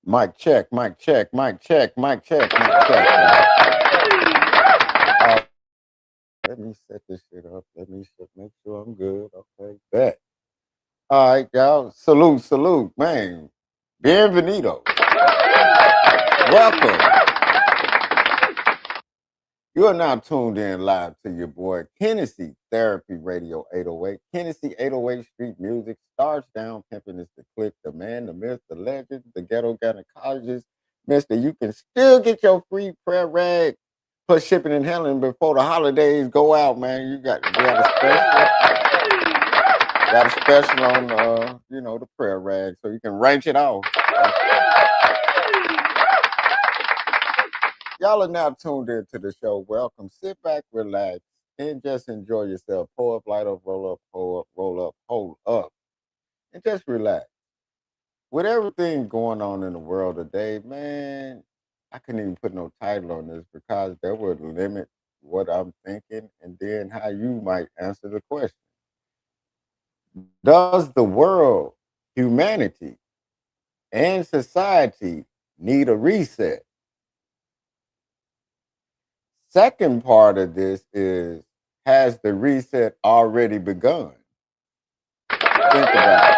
Mic check, mic check, mic check, mic check, mic check, y'all. Uh, Let me set this shit up. Make sure I'm good. Okay, bet. All right, y'all. Salute, salute, man. Bienvenido. Welcome. You are now tuned in live to your boy Hennessy Therapy Radio 808. Hennessy 808 Street Music starts down. Pimping is the click, the man, the myth, the legend, the ghetto gynecologist. Mister, you can still get your free prayer rag plus shipping and handling before the holidays go out, man. You got a special on the prayer rag, so you can wrench it off. Y'all are now tuned into the show. Welcome. Sit back, relax, and just enjoy yourself. Pull up, light up, roll up, hold up, and just relax. With everything going on in the world today, man, I couldn't even put no title on this because that would limit what I'm thinking and then how you might answer the question. Does the world, humanity, and society need a reset? Second part of this is, has the reset already begun? Think about it.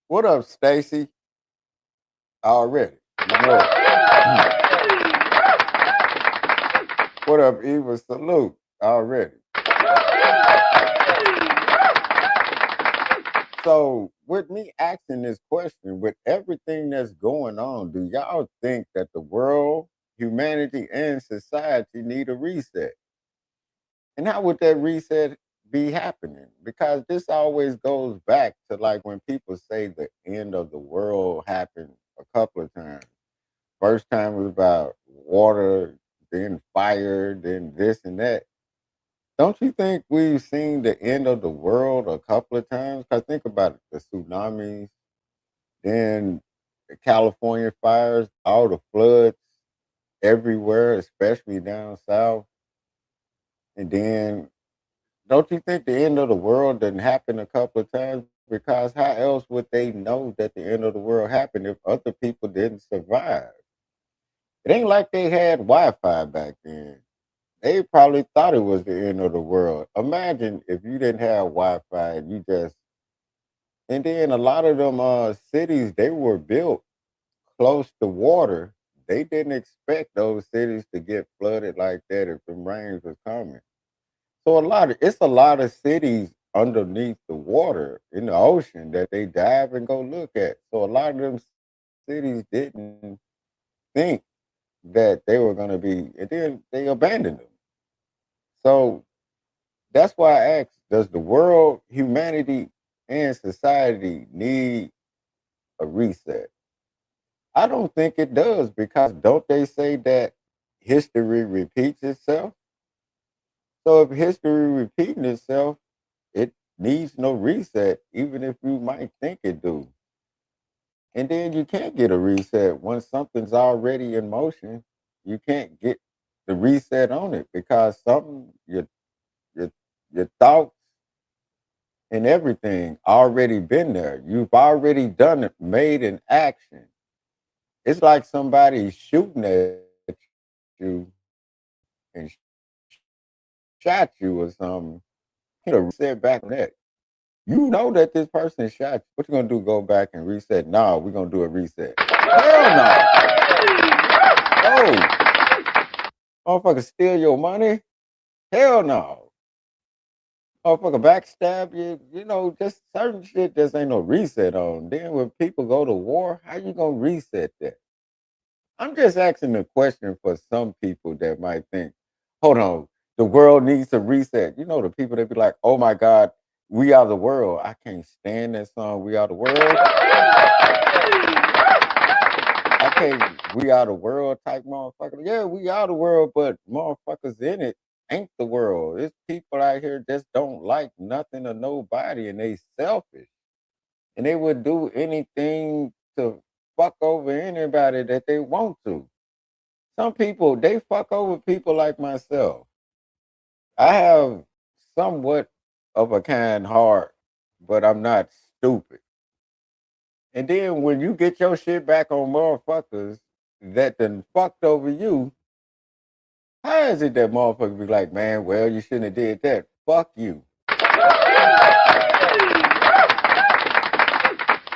What up, Stacy? Already. You know it. What up, Eva? Salute. Already. So, with me asking this question, with everything that's going on, do y'all think that the world, humanity, and society need a reset? And how would that reset be happening? Because this always goes back to like when people say the end of the world happened a couple of times. First time was about water, then fire, then this and that. Don't you think we've seen the end of the world a couple of times? Because think about it, the tsunamis, then the California fires, all the floods everywhere, especially down south. And then don't you think the end of the world didn't happen a couple of times? Because how else would they know that the end of the world happened if other people didn't survive? It ain't like they had Wi-Fi back then. They probably thought it was the end of the world. Imagine if you didn't have Wi-Fi and you just and then a lot of them cities they were built close to water. They didn't expect those cities to get flooded like that if the rains was coming. So it's a lot of cities underneath the water in the ocean that they dive and go look at. So a lot of them cities didn't think that they were going to be, and then they abandoned them. So that's why I asked: does the world, humanity, and society need a reset? I don't think it does because don't they say that history repeats itself? So if history repeating itself, it needs no reset, even if you might think it do. And then you can't get a reset once something's already in motion. You can't get the reset on it because something your your thoughts and everything already been there. You've already done it, made an action. It's like somebody shooting at you and shot you or something. You know, reset back on that. You know that this person shot you. What you gonna do? Go back and reset? No, we're gonna do a reset. Hell no. No. Motherfucker steal your money? Hell no. Motherfucker backstab you. You know, just certain shit just ain't no reset on. Then when people go to war, how you gonna reset that? I'm just asking a question for some people that might think, hold on, the world needs a reset. You know, the people that be like, oh my God, we are the world. I can't stand that song, We Are the World. I can't, we are the world type motherfucker. Yeah, we are the world, but motherfuckers in it ain't the world. It's people out here just don't like nothing or nobody and they selfish. And they would do anything to fuck over anybody that they want to. Some people they fuck over people like myself. I have somewhat of a kind heart, but I'm not stupid. And then when you get your shit back on motherfuckers that done fucked over you, how is it that motherfuckers be like, man, well, you shouldn't have did that. Fuck you.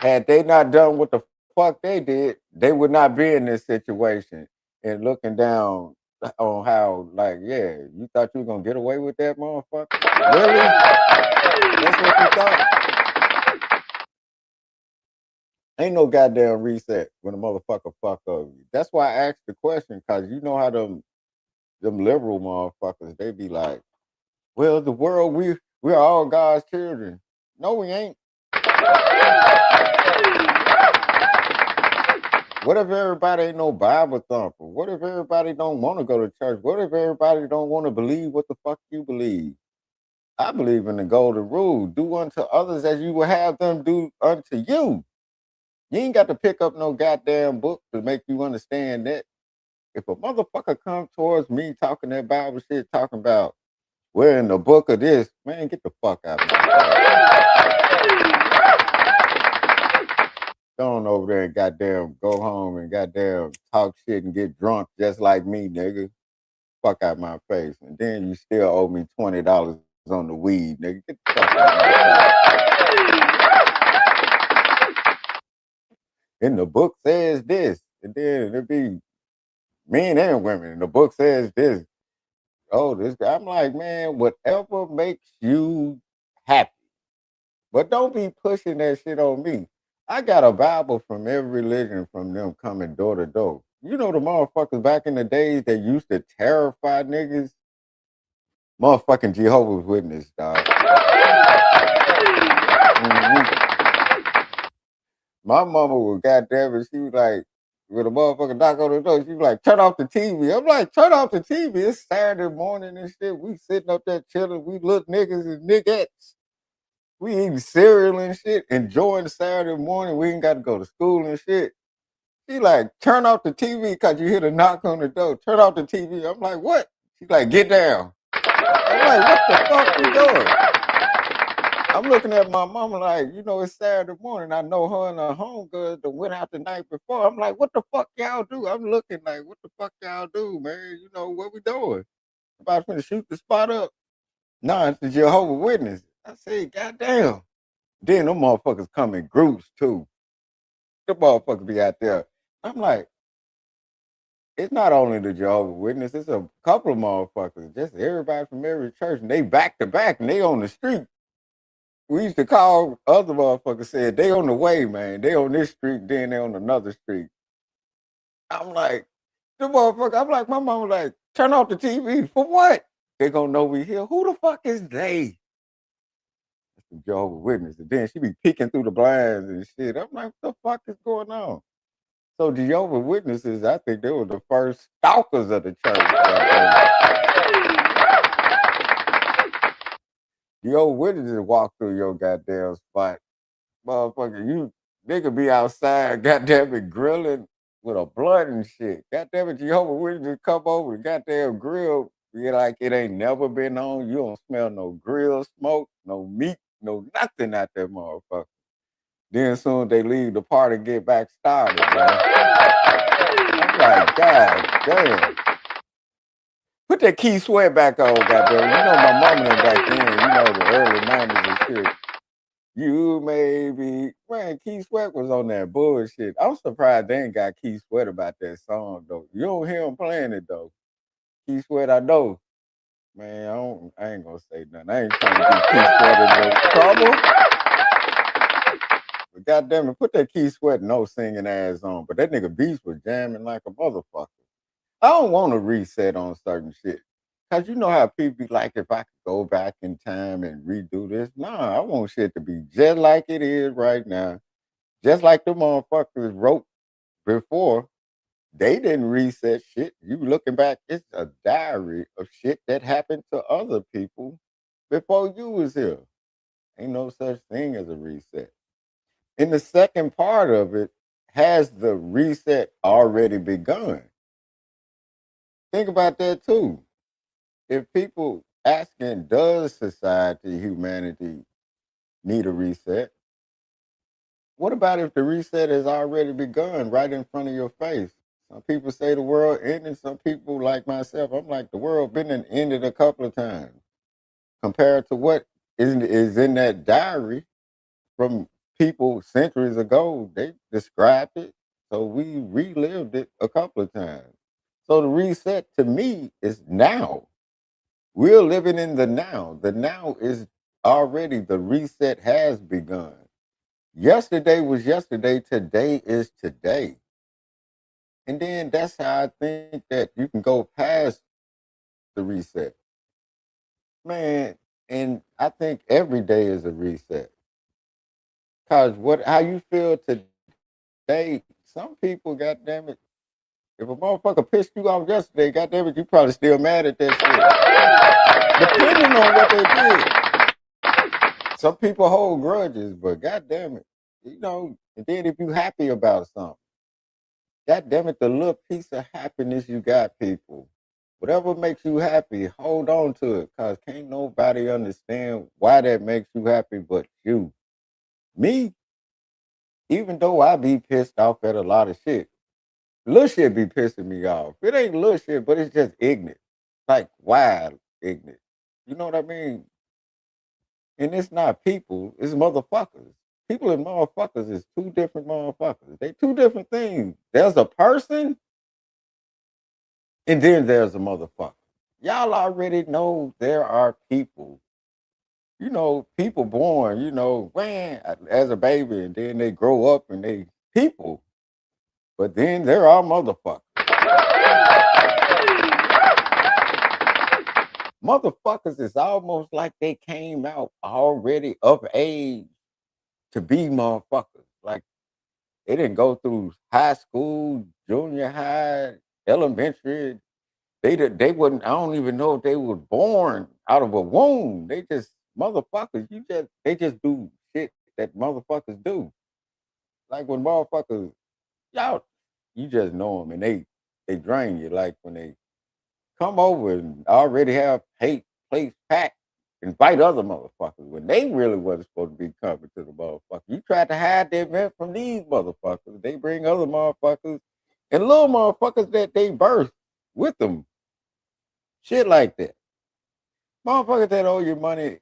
Had they not done what the fuck they did, they would not be in this situation and looking down on how, like, yeah, you thought you were gonna get away with that, motherfucker? Really? That's what you thought? Ain't no goddamn reset when a motherfucker fuck over you. That's why I asked the question, cause you know how them liberal motherfuckers, they be like, well, the world, we're all God's children. No, we ain't. What if everybody ain't no Bible thumper? What if everybody don't want to go to church? What if everybody don't want to believe what the fuck you believe? I believe in the golden rule. Do unto others as you will have them do unto you. You ain't got to pick up no goddamn book to make you understand that. If a motherfucker come towards me talking that Bible shit, talking about we're in the book of this, man, get the fuck out of my face. Go on over there and goddamn go home and goddamn talk shit and get drunk just like me, nigga. Fuck out my face. And then you still owe me $20 on the weed, nigga. Get the fuck out my face. And the book says this. And then it be men and women. And the book says this. Oh, this guy. I'm like, man, whatever makes you happy. But don't be pushing that shit on me. I got a Bible from every religion from them coming door to door. You know the motherfuckers back in the days that used to terrify niggas? Motherfucking Jehovah's Witness, dog. My mama was goddamn it, she was like, with a motherfucker knock on the door, she was like, turn off the TV. I'm like, turn off the TV. It's Saturday morning and shit. We sitting up there chilling. We look niggas and niggettes. We eating cereal and shit, enjoying Saturday morning. We ain't got to go to school and shit. She like, turn off the TV because you hear the knock on the door. Turn off the TV. I'm like, what? She's like, get down. I'm like, what the fuck you doing? I'm looking at my mama like, you know, it's Saturday morning. I know her and her homegirls that went out the night before. I'm like, what the fuck y'all do? I'm looking like, what the fuck y'all do, man? You know, what we doing? About to shoot the spot up? Nah, it's the Jehovah's Witness. I said, goddamn. Then them motherfuckers come in groups too. The motherfuckers be out there. I'm like, it's not only the Jehovah's Witness, it's a couple of motherfuckers. Just everybody from every church, and they back to back, and they on the street. We used to call other motherfuckers, said they on the way, man. They on this street, then they on another street. I'm like, the motherfucker. I'm like, my mama like, turn off the TV for what? They gonna know we here. Who the fuck is they? The Jehovah's Witness. And then she be peeking through the blinds and shit. I'm like, what the fuck is going on? So the Jehovah's Witnesses, I think they were the first stalkers of the church. Jehovah's Witnesses walk through your goddamn spot. Motherfucker, you nigga be outside, goddamn it, grilling with a blunt and shit. Goddamn it, Jehovah's Witnesses come over the goddamn grill. Be like it ain't never been on. You don't smell no grill smoke, no meat, no nothing out there, motherfucker. Then soon they leave the party, get back started, man. I'm like, God damn. Put that Keith Sweat back on, goddamn. You know my mama and back then, you know, the early 90s and shit. You maybe, man, Keith Sweat was on that bullshit. I'm surprised they ain't got Keith Sweat about that song, though. You don't hear him playing it, though. Keith Sweat, I know. Man, I ain't gonna say nothing. I ain't trying to get Keith Sweat in no trouble. But goddamn it, put that Keith Sweat no singing ass on. But that nigga Beast was jamming like a motherfucker. I don't want to reset on certain shit. Cause you know how people be like, if I could go back in time and redo this. Nah, I want shit to be just like it is right now. Just like the motherfuckers wrote before. They didn't reset shit. You looking back, it's a diary of shit that happened to other people before you was here. Ain't no such thing as a reset. In the second part of it, has the reset already begun? Think about that too. If people asking, does society, humanity need a reset? What about if the reset has already begun right in front of your face? Some people say the world ended. Some people, like myself, I'm like, the world been and ended a couple of times compared to what is in that diary from people centuries ago. They described it, so we relived it a couple of times. So the reset to me is now. We're living in the now. The now is already, the reset has begun. Yesterday was yesterday, today is today. And then that's how I think that you can go past the reset. Man, and I think every day is a reset. Cause what how you feel today, some people, goddamn it, if a motherfucker pissed you off yesterday, goddamn it, you probably still mad at that shit. Depending on what they did. Some people hold grudges, but goddamn it, and then if you happy about something, God damn it, the little piece of happiness you got, people. Whatever makes you happy, hold on to it. Cause can't nobody understand why that makes you happy but you. Me, even though I be pissed off at a lot of shit. Little shit be pissing me off. It ain't little shit, but it's just ignorant. Like wild ignorant. You know what I mean? And it's not people, it's motherfuckers. People and motherfuckers is two different motherfuckers. They two different things. There's a person. And then there's a motherfucker. Y'all already know there are people, people born, when as a baby, and then they grow up and they people. But then there are motherfuckers. Motherfuckers is almost like they came out already of age to be motherfuckers. Like they didn't go through high school, junior high, elementary. They wouldn't. I don't even know if they were born out of a womb. They just motherfuckers. They just do shit that motherfuckers do. Like when motherfuckers, y'all, you just know them and they drain you. Like when they come over and already have hate plates packed, invite other motherfuckers when they really wasn't supposed to be coming to the motherfucker. You tried to hide the event from these motherfuckers. They bring other motherfuckers and little motherfuckers that they birthed with them. Shit like that. Motherfuckers that owe you money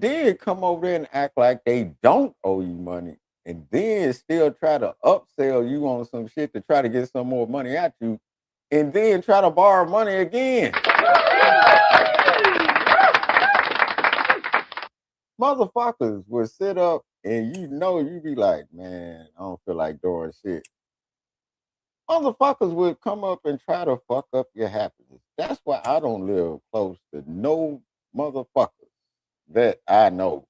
did come over there and act like they don't owe you money and then still try to upsell you on some shit to try to get some more money at you and then try to borrow money again. Motherfuckers would sit up and you be like, man, I don't feel like doing shit. Motherfuckers would come up and try to fuck up your happiness. That's why I don't live close to no motherfuckers that I know.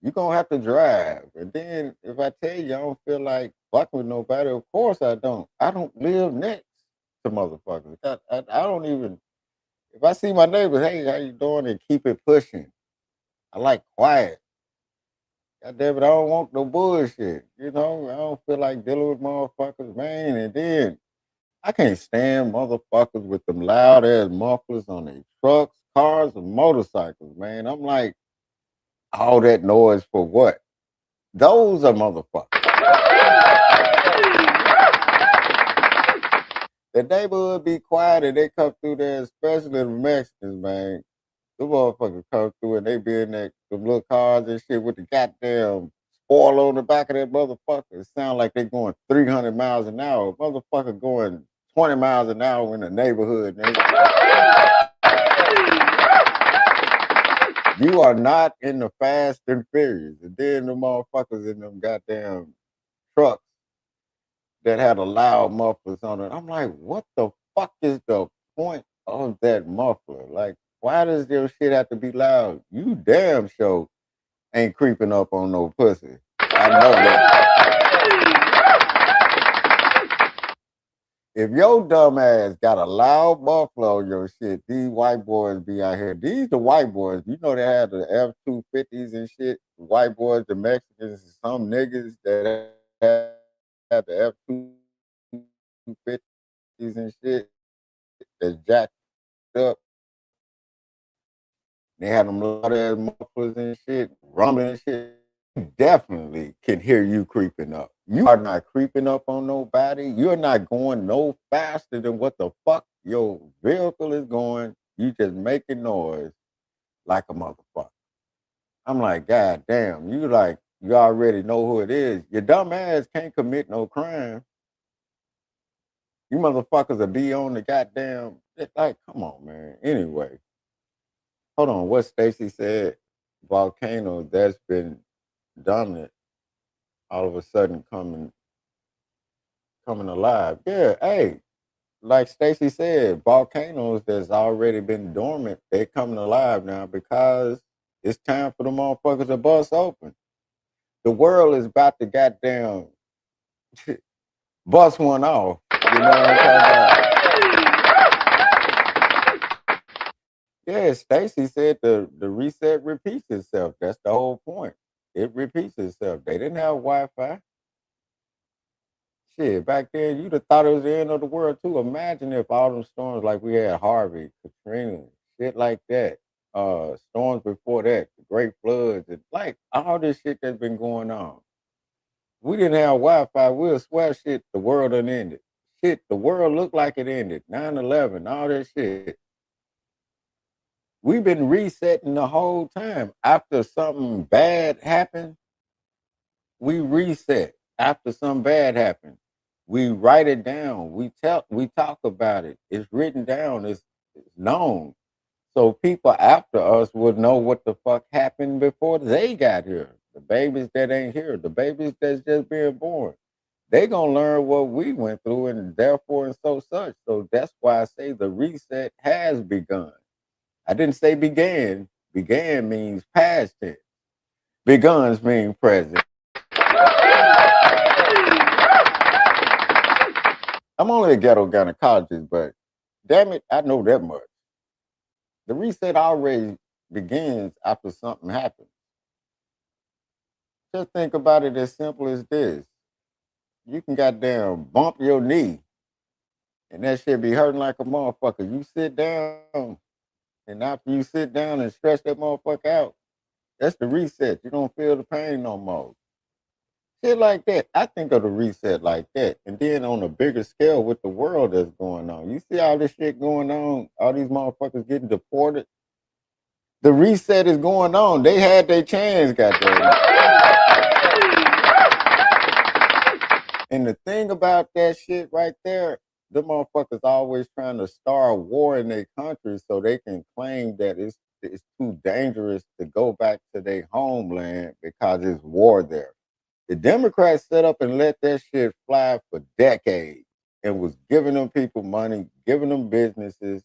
You're gonna have to drive. And then if I tell you I don't feel like fucking with nobody, of course I don't. I don't live next to motherfuckers. I don't even if I see my neighbors, hey, how you doing? And keep it pushing. I like quiet. God damn it, I don't want no bullshit. I don't feel like dealing with motherfuckers, man. And then I can't stand motherfuckers with them loud ass mufflers on their trucks, cars, and motorcycles, man. I'm like, all that noise for what? Those are motherfuckers. The neighborhood be quiet and they come through there, especially the Mexicans, man. The motherfuckers come through and they be in there, them little cars and shit with the goddamn spoiler on the back of that motherfucker. It sound like they going 300 miles an hour. Motherfucker going 20 miles an hour in the neighborhood, nigga. You are not in the Fast and Furious. And then the motherfuckers in them goddamn trucks that had a loud mufflers on it. I'm like, what the fuck is the point of that muffler? Like, why does your shit have to be loud? You damn sure ain't creeping up on no pussy. I know that. If your dumb ass got a loud muffler on your shit, these white boys be out here. These the white boys. You know they had the F-250s and shit. The white boys, the Mexicans, some niggas that had the F-250s and shit that's jacked up. They had them loud ass mufflers and shit, rumbling and shit. definitely can hear you creeping up. You are not creeping up on nobody. You're not going no faster than what the fuck your vehicle is going. You just making noise like a motherfucker. I'm like, God damn, you already know who it is. Your dumb ass can't commit no crime. You motherfuckers will be on the goddamn like, come on, man. Anyway, hold on. What Stacy said, volcanoes that's been dominant all of a sudden coming alive. Yeah, hey, like Stacy said, volcanoes that's already been dormant, they coming alive now because it's time for the motherfuckers to bust open. The world is about to goddamn bust one off. You know what I'm talking about? Yeah, Stacy said the reset repeats itself. That's the whole point. It repeats itself. They didn't have Wi-Fi. Shit, back then you'd have thought it was the end of the world too. Imagine if all them storms like we had Harvey, Katrina, shit like that. Storms before that, the great floods, and like all this shit that's been going on. We didn't have Wi-Fi, we'll swear shit, the world done ended. Shit, the world looked like it ended. 9/11, all that shit. We've been resetting the whole time. After something bad happened, we reset. After something bad happened, we write it down. We talk about it. It's written down. It's known. So people after us would know what the fuck happened before they got here. The babies that ain't here, the babies that's just being born, they gonna learn what we went through, and therefore and so such. So that's why I say the reset has begun. I didn't say began. Began means past tense. Beguns mean present. I'm only a ghetto gynecologist, but damn it, I know that much. The reset already begins after something happens. Just think about it as simple as this. You can goddamn bump your knee and that shit be hurting like a motherfucker. You sit down, and after you sit down and stretch that motherfucker out, that's the reset. You don't feel the pain no more. Shit like that. I think of the reset like that. And then on a bigger scale with the world that's going on. You see all this shit going on, all these motherfuckers getting deported. The reset is going on. They had their chance, goddamn. And the thing about that shit right there, the motherfuckers always trying to start a war in their country so they can claim that it's too dangerous to go back to their homeland because it's war there. The Democrats set up and let that shit fly for decades and was giving them people money, giving them businesses,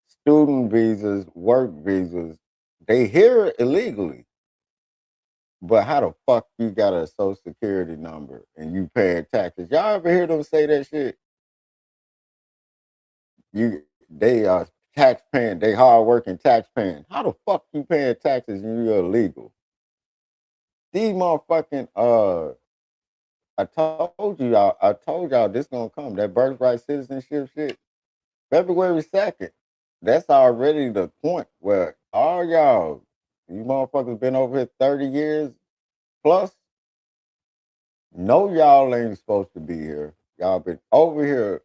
student visas, work visas. They here illegally. But how the fuck you got a social security number and you paying taxes? Y'all ever hear them say that shit? They are tax paying, they hard working tax paying. How the fuck you paying taxes and you're illegal? These motherfucking I told y'all this gonna come. That birthright citizenship shit. February 2nd. That's already the point where all y'all, you motherfuckers been over here 30 years plus. No, y'all ain't supposed to be here. Y'all been over here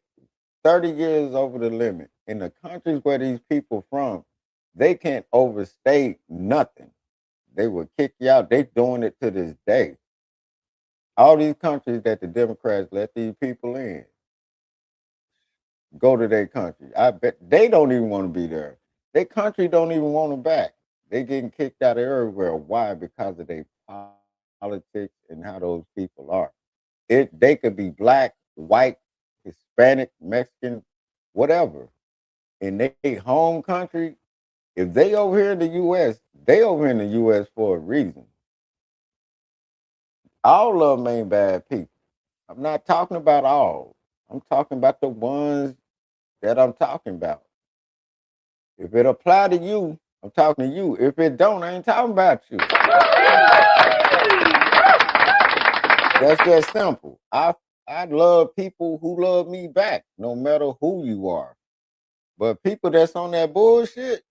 30 years over the limit. In the countries where these people from, they can't overstay nothing. They will kick you out. They doing it to this day. All these countries that the Democrats let these people in, go to their country. I bet they don't even want to be there. Their country don't even want them back. They getting kicked out of everywhere. Why? Because of their politics and how those people are. They could be black, white, Hispanic, Mexican, whatever. In their home country, if they over here in the US, they over here in the US for a reason. All of them ain't bad people. I'm not talking about all. I'm talking about the ones that I'm talking about. If it apply to you, I'm talking to you. If it don't, I ain't talking about you. That's just simple. I love people who love me back, no matter who you are. But people that's on that bullshit,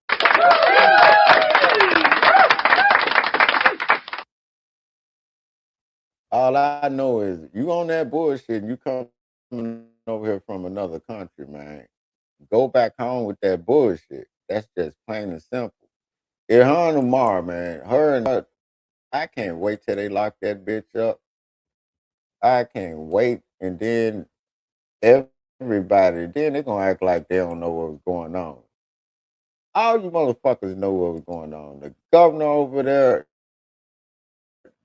All I know is you on that bullshit and you coming over here from another country, man. Go back home with that bullshit. That's just plain and simple. Ilhan Omar, man, her and her, I can't wait till they lock that bitch up. I can't wait. And then everybody, then they're gonna act like they don't know what was going on. All you motherfuckers know what was going on. The governor over there,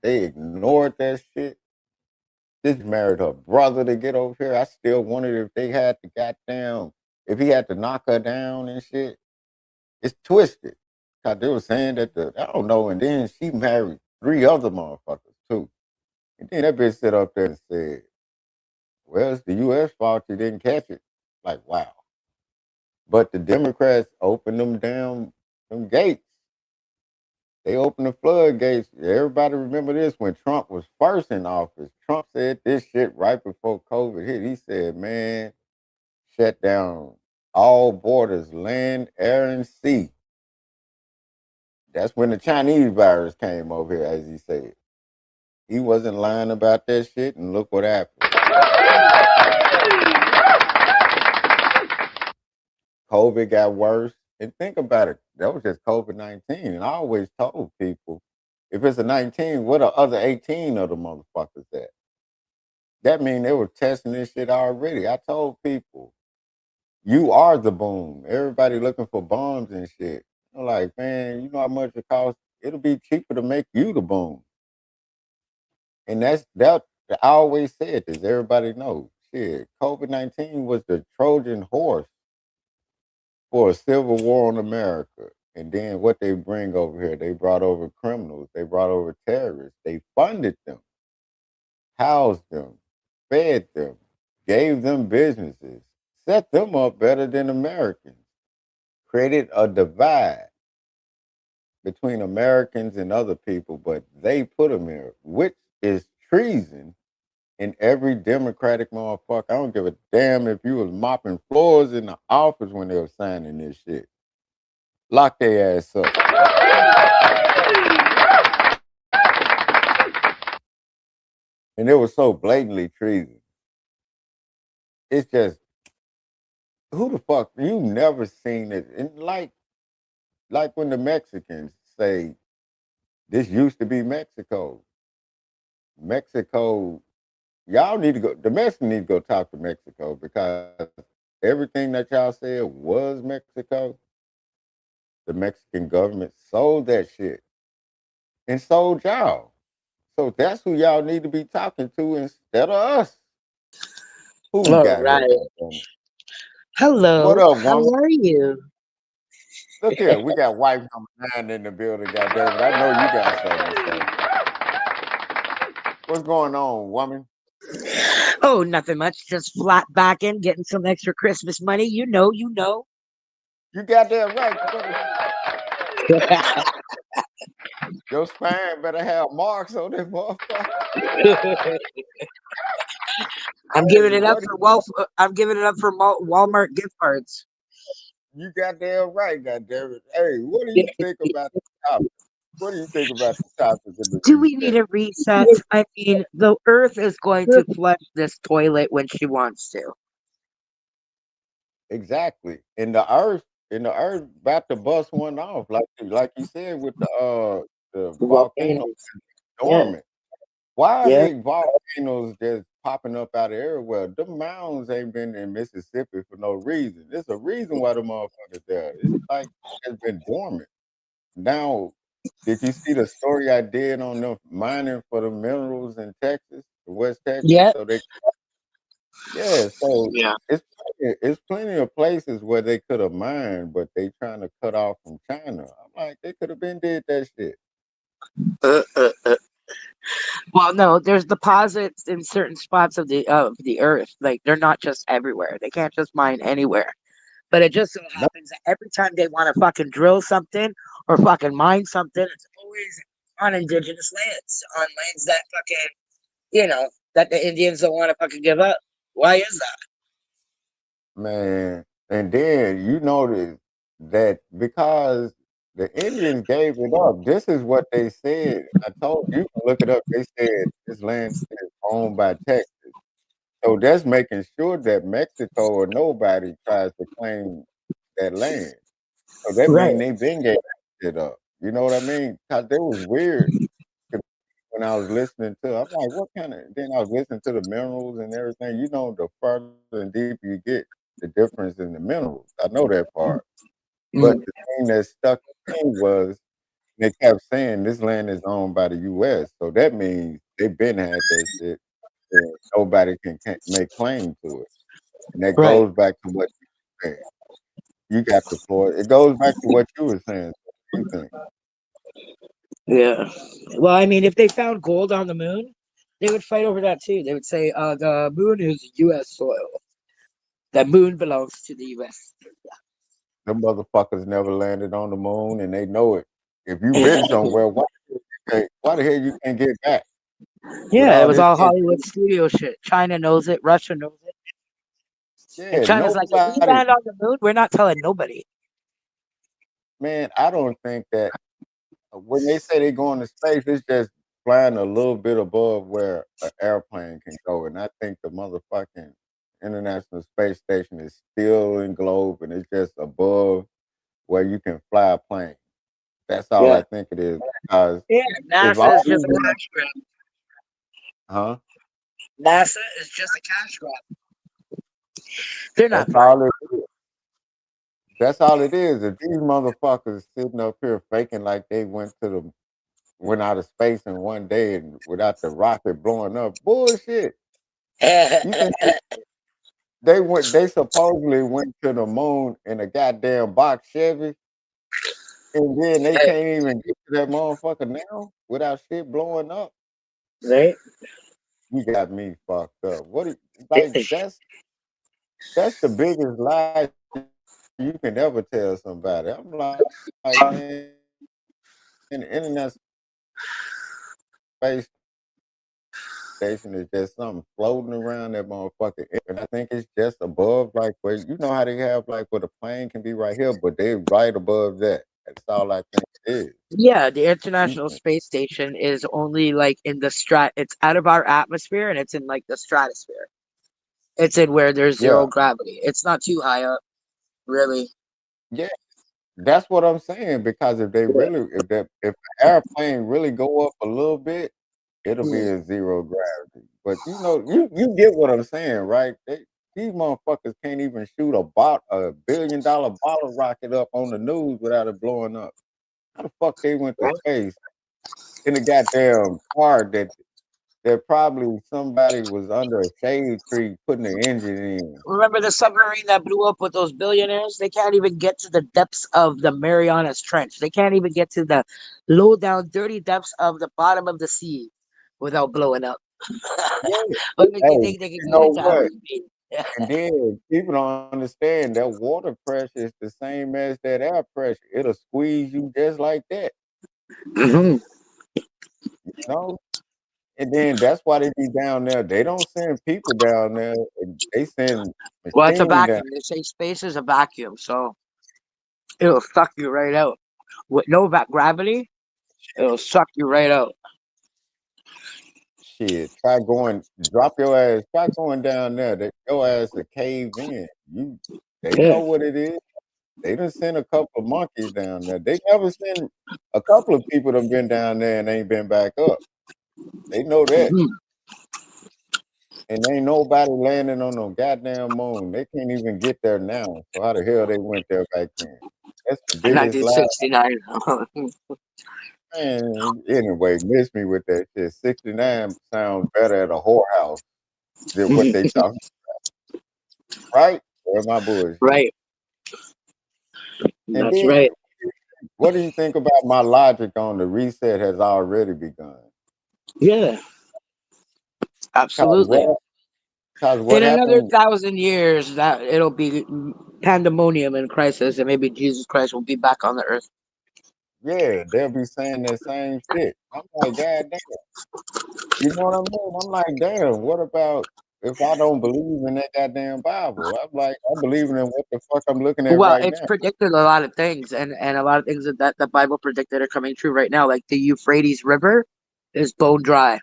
they ignored that shit. This married her brother to get over here. I still wondered if they had to goddamn, if he had to knock her down and shit. It's twisted. Cause they were saying that I don't know, and then she married three other motherfuckers too. And then that bitch sit up there and said, well, it's the US fault you didn't catch it. Like, wow. But the Democrats opened them gates. They opened the floodgates. Everybody remember this when Trump was first in office. Trump said this shit right before COVID hit. He said, man, shut down all borders, land, air, and sea. That's when the Chinese virus came over here, as he said. He wasn't lying about that shit, and look what happened. COVID got worse. And think about it, that was just COVID-19. And I always told people, if it's a 19, what are other 18 of the motherfuckers at? That mean they were testing this shit already. I told people, you are the boom. Everybody looking for bombs and shit. I'm like, man, you know how much it costs? It'll be cheaper to make you the boom. And that I always said this. Everybody knows. Shit, COVID-19 was the Trojan horse for a civil war in America. And then what they bring over here, they brought over criminals, they brought over terrorists, they funded them, housed them, fed them, gave them businesses, set them up better than Americans, created a divide between Americans and other people, but they put them here, which is treason in every Democratic motherfucker. I don't give a damn if you was mopping floors in the office when they were signing this shit. Lock their ass up. And it was so blatantly treason. It's just who the fuck you never seen it. And like when the Mexicans say this used to be Mexico. Mexico, y'all need to go. The Mexicans need to go talk to Mexico because everything that y'all said was Mexico. The Mexican government sold that shit and sold y'all. So that's who y'all need to be talking to instead of us. Who we All got here, right. goddamn it? What Hello. up, How woman? are you? Look here, we got wife number 9 in the building, goddamn it. I know you got something to say. What's going on, woman? Oh, nothing much. Just flat back in, getting some extra Christmas money. You know. You goddamn right. You better your spine better have marks on that motherfucker. I'm giving Hey, it up what for Wal- I'm giving it up for Walmart gift cards. you goddamn right, goddamn it. Hey, what do you think about the topic? What do you think about the topic of the Do we need reset? a reset? I mean, the Earth is going to flush this toilet when she wants to. Exactly. And the earth about to bust one off, like you said with the volcano Volcanoes. Yeah. dormant. Why are Yeah. they volcanoes just popping up out of everywhere? The mountains ain't been in Mississippi for no reason. There's a reason why the motherfuckers there. It's like it's been dormant. Now, did you see the story I did on them mining for the minerals in Texas, West Texas? Yeah. So they, yeah, so Yeah. it's plenty of places where they could have mined, but they trying to cut off from China. I'm like, they could have been did that shit. Uh, uh, uh. Well, no, there's deposits in certain spots of the Earth. Like they're not just everywhere. They can't just mine anywhere. But it just so No, happens that every time they want to fucking drill something or fucking mine something, it's always on indigenous lands, on lands that fucking, that the Indians don't want to fucking give up. Why is that? man. And then you notice that because The Indians gave it up. This is what they said. I told you can look it up. They said this land is owned by Texas. So that's making sure that Mexico or nobody tries to claim that land. So that Right. means they been gave that shit up. You know what I mean? Cause it was weird when I was listening to. I'm like, what kind of? Then I was listening to the minerals and everything. You know, the further and deeper you get, the difference in the minerals. I know that part. But Mm. the thing that stuck with me was they kept saying this land is owned by the U.S. So that means they've been had that shit, and nobody can make claim to it. And that Right. goes back to what you said. You got the floor. It goes back to what you were saying. What do you think? Yeah. Well, I mean, if they found gold on the moon, they would fight over that too. They would say, the moon is U.S. soil. The moon belongs to the U.S. Them motherfuckers never landed on the moon, and they know it. If you've been somewhere, why the hell you can't get back with Yeah, it all was this all shit? Hollywood studio shit. China knows it. Russia knows it. And Yeah, China's like, if we nobody. land on the moon, we're not telling nobody. Man, I don't think that when they say they going to space, it's just flying a little bit above where an airplane can go. And I think the motherfucking International Space Station is still in globe and it's just above where you can fly a plane. That's all Yeah. I think it is. Because Yeah, if NASA all is these just a cash grab. huh? NASA is just a cash grab. They're That's not flying. all it is. That's all it is. If these motherfuckers sitting up here faking like they went out of space in one day and without the rocket blowing up, bullshit. You think they supposedly went to the moon in a goddamn box Chevy, and then they can't even get to that motherfucker now without shit blowing up? Right? You got me fucked up. Like that's the biggest lie you can ever tell somebody. I'm like, man, the internet space station is just something floating around that motherfucker. And I think it's just above, like where you know how they have like where the plane can be right here, but they right above that. That's all I think it is. Yeah, the You International think? Space Station is only like in the it's out of our atmosphere and it's in like the stratosphere. It's in where there's Yeah, zero gravity. It's not too high up, really. yeah. That's what I'm saying. Because if an airplane really go up a little bit, it'll be Mm. in zero gravity. But you know, you get what I'm saying, right? These motherfuckers can't even shoot a $1 billion bottle rocket up on the news without it blowing up. How the fuck they went to space in a goddamn car that probably somebody was under a shade tree putting the engine in? Remember the submarine that blew up with those billionaires? They can't even get to the depths of the Marianas Trench. They can't even get to the low down, dirty depths of the bottom of the sea without blowing up. Yeah. What makes Hey, you think they can you get know into outer what? space? And then people don't understand that water pressure is the same as that air pressure. It'll squeeze you just like that, Hmm. you know? And then that's why they be down there. They don't send people down there. They send Well, it's a machine down. vacuum. They say space is a vacuum, so it'll suck you right out. With no gravity, it'll suck you right out. Shit, try going down there. Your ass will cave in. They Yeah. know what it is. They done sent a couple of monkeys down there. They never send a couple of people that been down there and ain't been back up. They know that. Hmm. And ain't nobody landing on no goddamn moon. They can't even get there now. So how the hell they went there back then? That's the biggest lie. 1969. Man, anyway, miss me with that shit. 69 sounds better at a whorehouse than what they talking, right? Or am I bullshit? Right. And That's then, right. what do you think about my logic on the reset has already begun? Yeah, Cause absolutely. what? Cause In what another happened? 1,000 years, that it'll be pandemonium and crisis, and maybe Jesus Christ will be back on the earth. Yeah, they'll be saying that same shit. I'm like, God damn. You know what I mean? I'm like, damn. What about? if I don't believe in that goddamn Bible? I'm like, I'm believing in what the fuck I'm looking at Well, right it's now. predicted a lot of things, and a lot of things that the Bible predicted are coming true right now. Like the Euphrates River is bone dry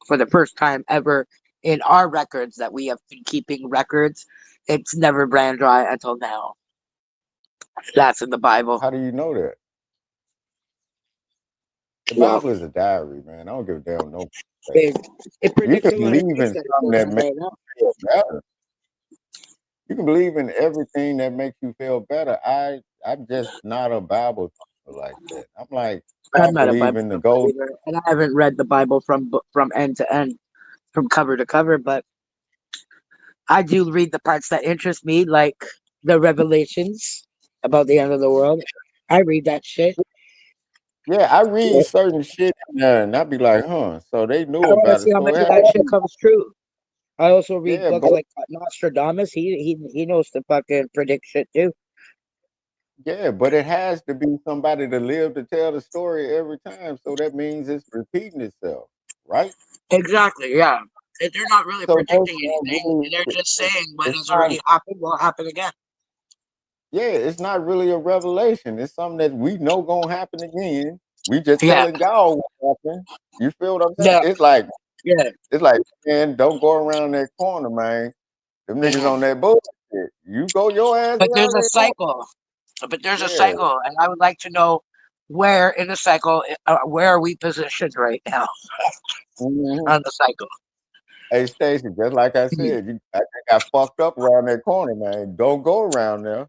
for the first time ever in our records that we have been keeping records. It's never ran dry until now. That's in the Bible. How do you know that? The Well, Bible is a diary, man. I don't give a damn no. it, it You predicts can a lot of believe things in that are something going that on makes right now. you feel better. You can believe in everything that makes you feel better. I'm just not a Bible thumper like that. I'm like, I I'm not a believe Bible in the thumper gold. either, and I haven't read the Bible from end to end, from cover to cover. But I do read the parts that interest me, like the revelations about the end of the world. I read that shit. Yeah, I read certain shit in there and I be like, huh. So they I knew want to about see it. how So much it of had that to shit be, comes true. I also read yeah, books but like Nostradamus. He knows to fucking predict shit too. yeah, but it has to be somebody to live to tell the story every time. So that means it's repeating itself, right? Exactly. Yeah. They're not really So that's predicting not anything. really They're just saying what it's has not already happened will happen again. yeah, it's not really a revelation. It's something that we know gonna happen again. We just Yeah. telling y'all what happened. You feel what I'm saying? Yeah. Yeah. It's like, man, don't go around that corner, man. Them niggas Mhm. on that bullshit. You go your ass But there's around a that corner. cycle. But there's a Yeah. cycle, and I would like to know where in the cycle, where are we positioned right now Mhm. on the cycle? Hey, Stacy, just like I Mhm. said, I think I fucked up around that corner, man. Don't go around there.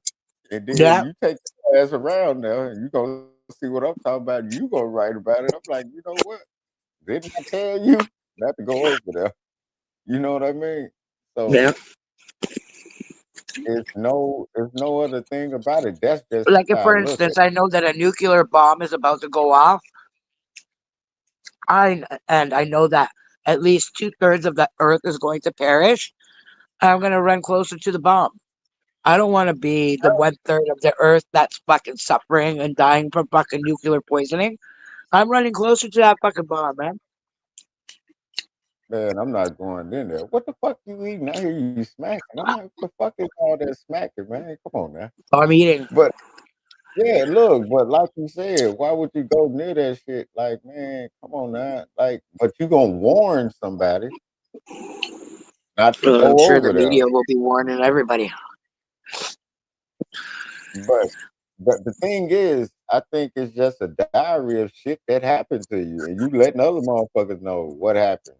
And then Yeah. you take your ass around there and you gonna see what I'm talking about. You gonna write about it. I'm like, you know what? Didn't I tell you not to go over there? You know what I mean? So Yeah. it's no other thing about it. That's just Like if, how I for look at instance, it. I know that a nuclear bomb is about to go off. I know that at least 2/3 of the Earth is going to perish. I'm gonna run closer to the bomb. I don't want to be the 1/3 of the Earth that's fucking suffering and dying from fucking nuclear poisoning. I'm running closer to that fucking bomb, man. Man, I'm not going in there. What the fuck you eating? I hear you smacking. I'm like, what the fuck is all that smacking, man? Come on now. I'm eating. But yeah, look, but like you said, why would you go near that shit? Like, man, come on now. Like, but you gonna warn somebody not to I'm go sure the over there. media will be warning everybody. But the thing is, I think it's just a diary of shit that happened to you, and you letting other motherfuckers know what happened,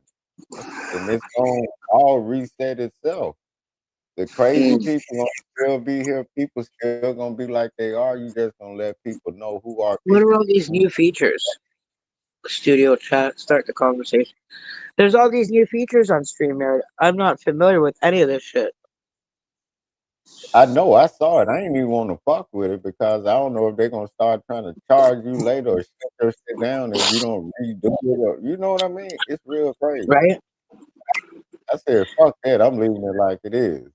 and it's gonna all reset itself. The crazy Mm. people gonna still be here. People still gonna be like they are. You just gonna let people know who are What people. are all these new features? Studio chat, start the conversation. There's all these new features on StreamYard. I'm not familiar with any of this shit. I know I saw it. I ain't even want to fuck with it because I don't know if they're gonna start trying to charge you later or shut your shit down if you don't redo it. Or, you know what I mean? It's real crazy. Right? I said, fuck that. I'm leaving it like it is.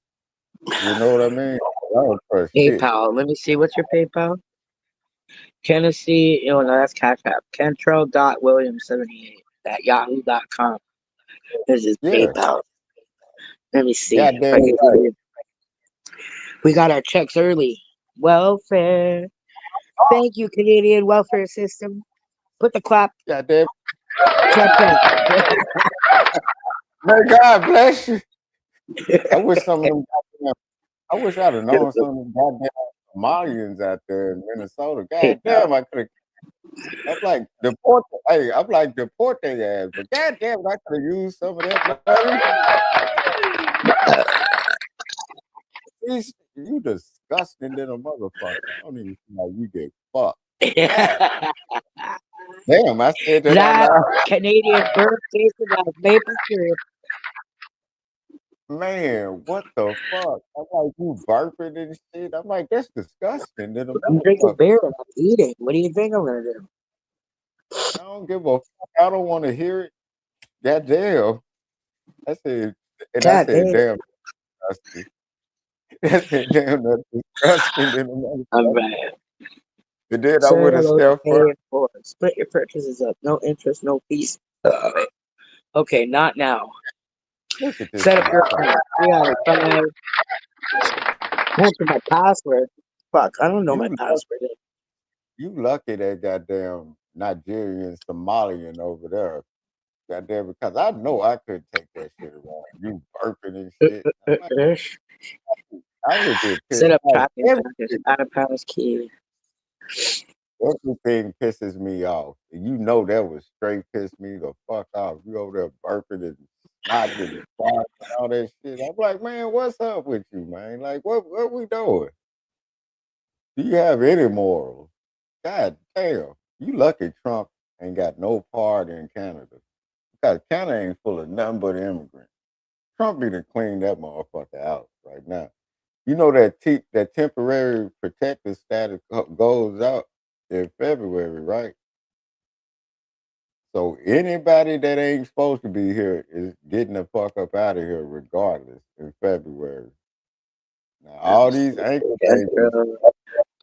You know what I mean? I don't trust shit. PayPal. Let me see. What's your PayPal? Tennessee. Oh, no, that's Cash App. Cantrell.williams78 at yahoo.com. This is Yeah, PayPal. Let me see. If I goddamn can right. do it. We got our checks early. Welfare. Thank you, Canadian welfare system. Put the Goddamn. clap. May God bless you. I wish some of them goddamn I wish I'd have known some of them goddamn Somalians out there in Minnesota. God PayPal. damn, I could have. I'm like deport. Hey, I'm like deport their ass. But goddamn, I could have used some of that money. You disgusting little motherfucker. I don't even see how you get fucked. God damn, I said that out That loud. Canadian bird tasted like maple syrup. Man, what the fuck? I'm like, you burping and shit. I'm like, that's disgusting little I'm drinking motherfucker. beer and I'm eating. What do you think I'm gonna do? I don't give a fuck. I don't want to hear it. Goddamn. I said, and I God said, damn. damn, disgusting. I said, damn, that's disgusting little I'm motherfucker. right. And then I Say would have hello to stepped first. paying for. Split your purchases up. No interest, no fees. Okay, not now. Look at this Set up your motherfucker. account. 3 out of 5. Enter my password. Fuck, I don't know my You password. you lucky that goddamn Nigerian Somalian over there. Goddamn, because I know I couldn't take that shit around. You burping and shit. I'm like, I would get Set pissed up off. tracking package. Add a pass key. Everything pisses me off. And you know that would straight piss me the fuck off. You over there burping and snotting and farting and all that shit. I'm like, man, what's up with you, man? Like, what we doing? Do you have any morals? God damn. You lucky Trump ain't got no part in Canada. Because Canada ain't full of nothing but immigrants. Trump need to clean that motherfucker out right now. You know that that temporary protected status goes out in February, right? So anybody that ain't supposed to be here is getting the fuck up out of here regardless in February. Now all these anchor babies, Control.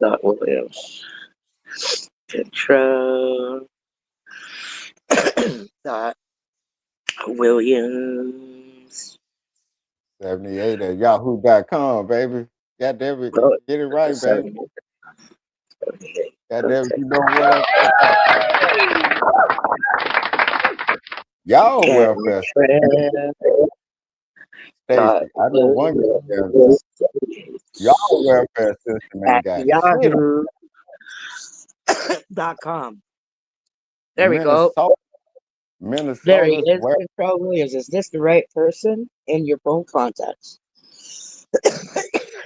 Dot Williams. Control. Dot Williams. 78 at yahoo.com, baby. God damn it. Go Get it right, baby. 78. God damn it, you know what y'all welfare Dot Stacy. I know one goddamn Williams. y'all welfare system ain't At got shit on yahoo.com. There we go. Minnesota. There he Minnesota's is, Control Williams. Is this the right person in your phone contacts?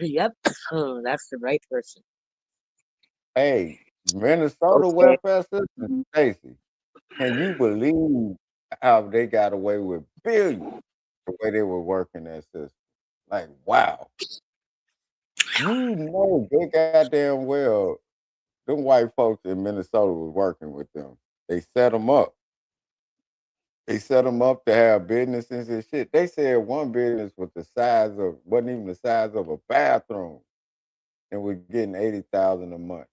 Yep. Oh, that's the right person. hey, Minnesota Okay. welfare system, Stacy. Can you believe how they got away with billions the way they were working that system? Like, wow. You know they goddamn well them white folks in Minnesota was working with them. They set them up. They set them up to have businesses and shit. They said one business was wasn't even the size of a bathroom and was getting 80,000 a month.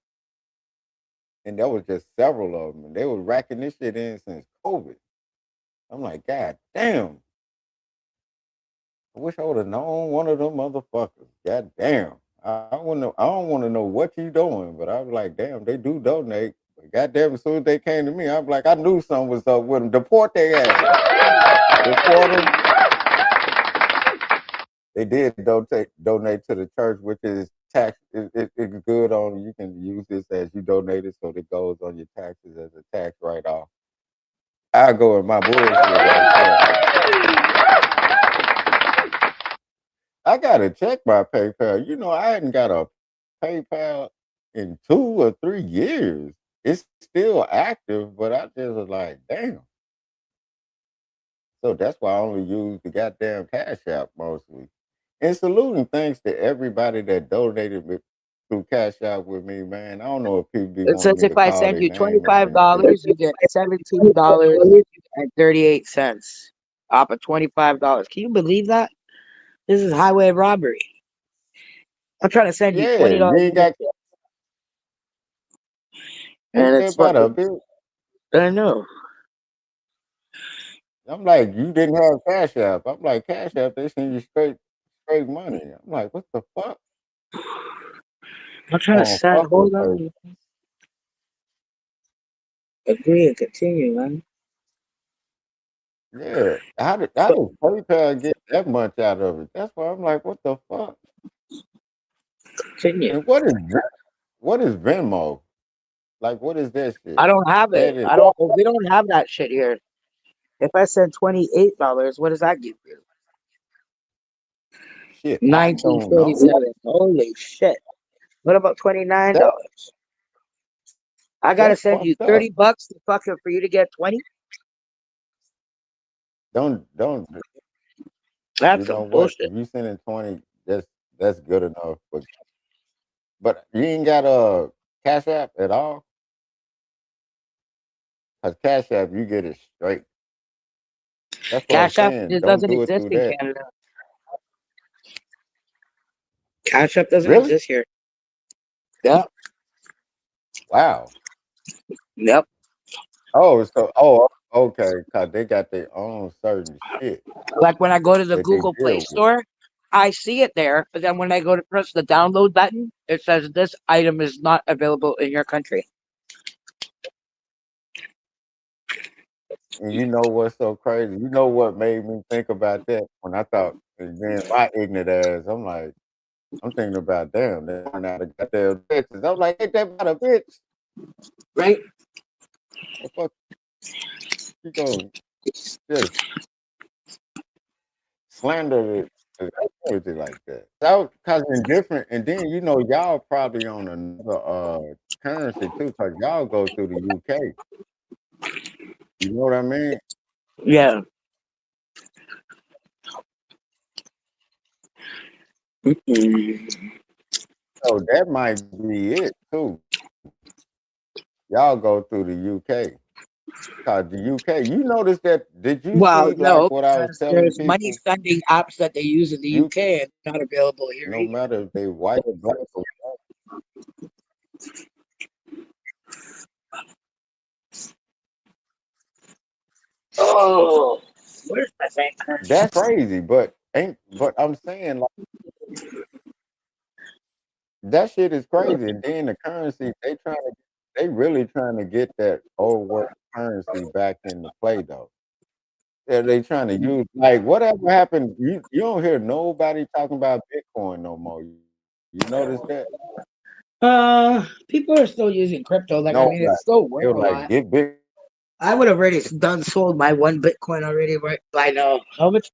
And that was just several of them. And they were racking this shit in since COVID. I'm like, God damn. I wish I would have known one of them motherfuckers. God damn. I don't want to know what you doing, but I was like, damn, they do donate. But goddamn, as soon as they came to me, I was like, I knew something was up with them. Deport their ass. Deport them. They did donate to the church, which is tax. It's good on. You can use this as you donated, so it goes on your taxes as a tax write off. I go in my bullshit right there. I gotta check my PayPal. You know, I hadn't got a PayPal in 2 or 3 years. It's still active, but I just was like, damn. So that's why I only use the goddamn Cash App mostly. And saluting thanks to everybody that donated through Cash App with me, man. I don't know if people be It wanting says me if to I call send their you name or anything. $25, you get $17.38 off of $25. Can you believe that? This is highway robbery. I'm trying to send you Yeah, you $20 ain't got and ain't it's that about a fucking bit. I know. I'm like, you didn't have Cash App. I'm like, Cash App, they send you straight money. I'm like, what the fuck? I'm trying to Oh, send fuck with hold her. on. Agree and continue, man. Yeah. How did PayPal get that much out of it? That's why I'm like, what the fuck? Continue. And what is Venmo? Like, what is that I shit? don't have it. That is I don't we don't have that shit here. If I send $28, what does that give you? shit. I don't know. 1947. Holy shit. What about $29? That I gotta that's send you fucked up. $30 to fucking for you to get 20? Don't you That's know some what? bullshit. If you sending 20, that's good enough. But you ain't got a Cash App at all? Cause Cash App, you get it straight. That's what I'm Cash App saying. just Don't doesn't do it exist through in that. Canada. Cash App doesn't Really? exist here. Yep. Wow. Yep. Oh, so Okay, cause they got their own certain shit Like when I go to the that they Google Play deal with. Store, I see it there, but then when I go to press the download button, it says this item is not available in your country. And you know what's so crazy? You know what made me think about that when I thought, and then my ignorant ass, I'm like, I'm thinking about damn, they run out of goddamn bitches. I'm like, ain't that about a bitch? Right? The fuck you gonna just slander the community like that? So, cause indifferent, and then you know y'all probably on another currency too, cause y'all go through the UK. You know what I mean? Yeah. Mm-mm. So that might be it too. Y'all go through the UK. Cause the UK, you notice that? Did you Well, see like no, what I was because telling there's money people? sending apps that they use in the You UK and not available here no either. matter if they white or black or Oh, where's my bank card? that's crazy. But ain't but I'm saying like that shit is crazy. And then the currency they really trying to get that old world currency back into play though. Yeah, they trying to use like whatever happened. You don't hear nobody talking about Bitcoin no more. You notice that? People are still using crypto. Like, I No, mean, like it's still they worth were a like lot. get big. I would have already done sold my one Bitcoin already, right by now. How much?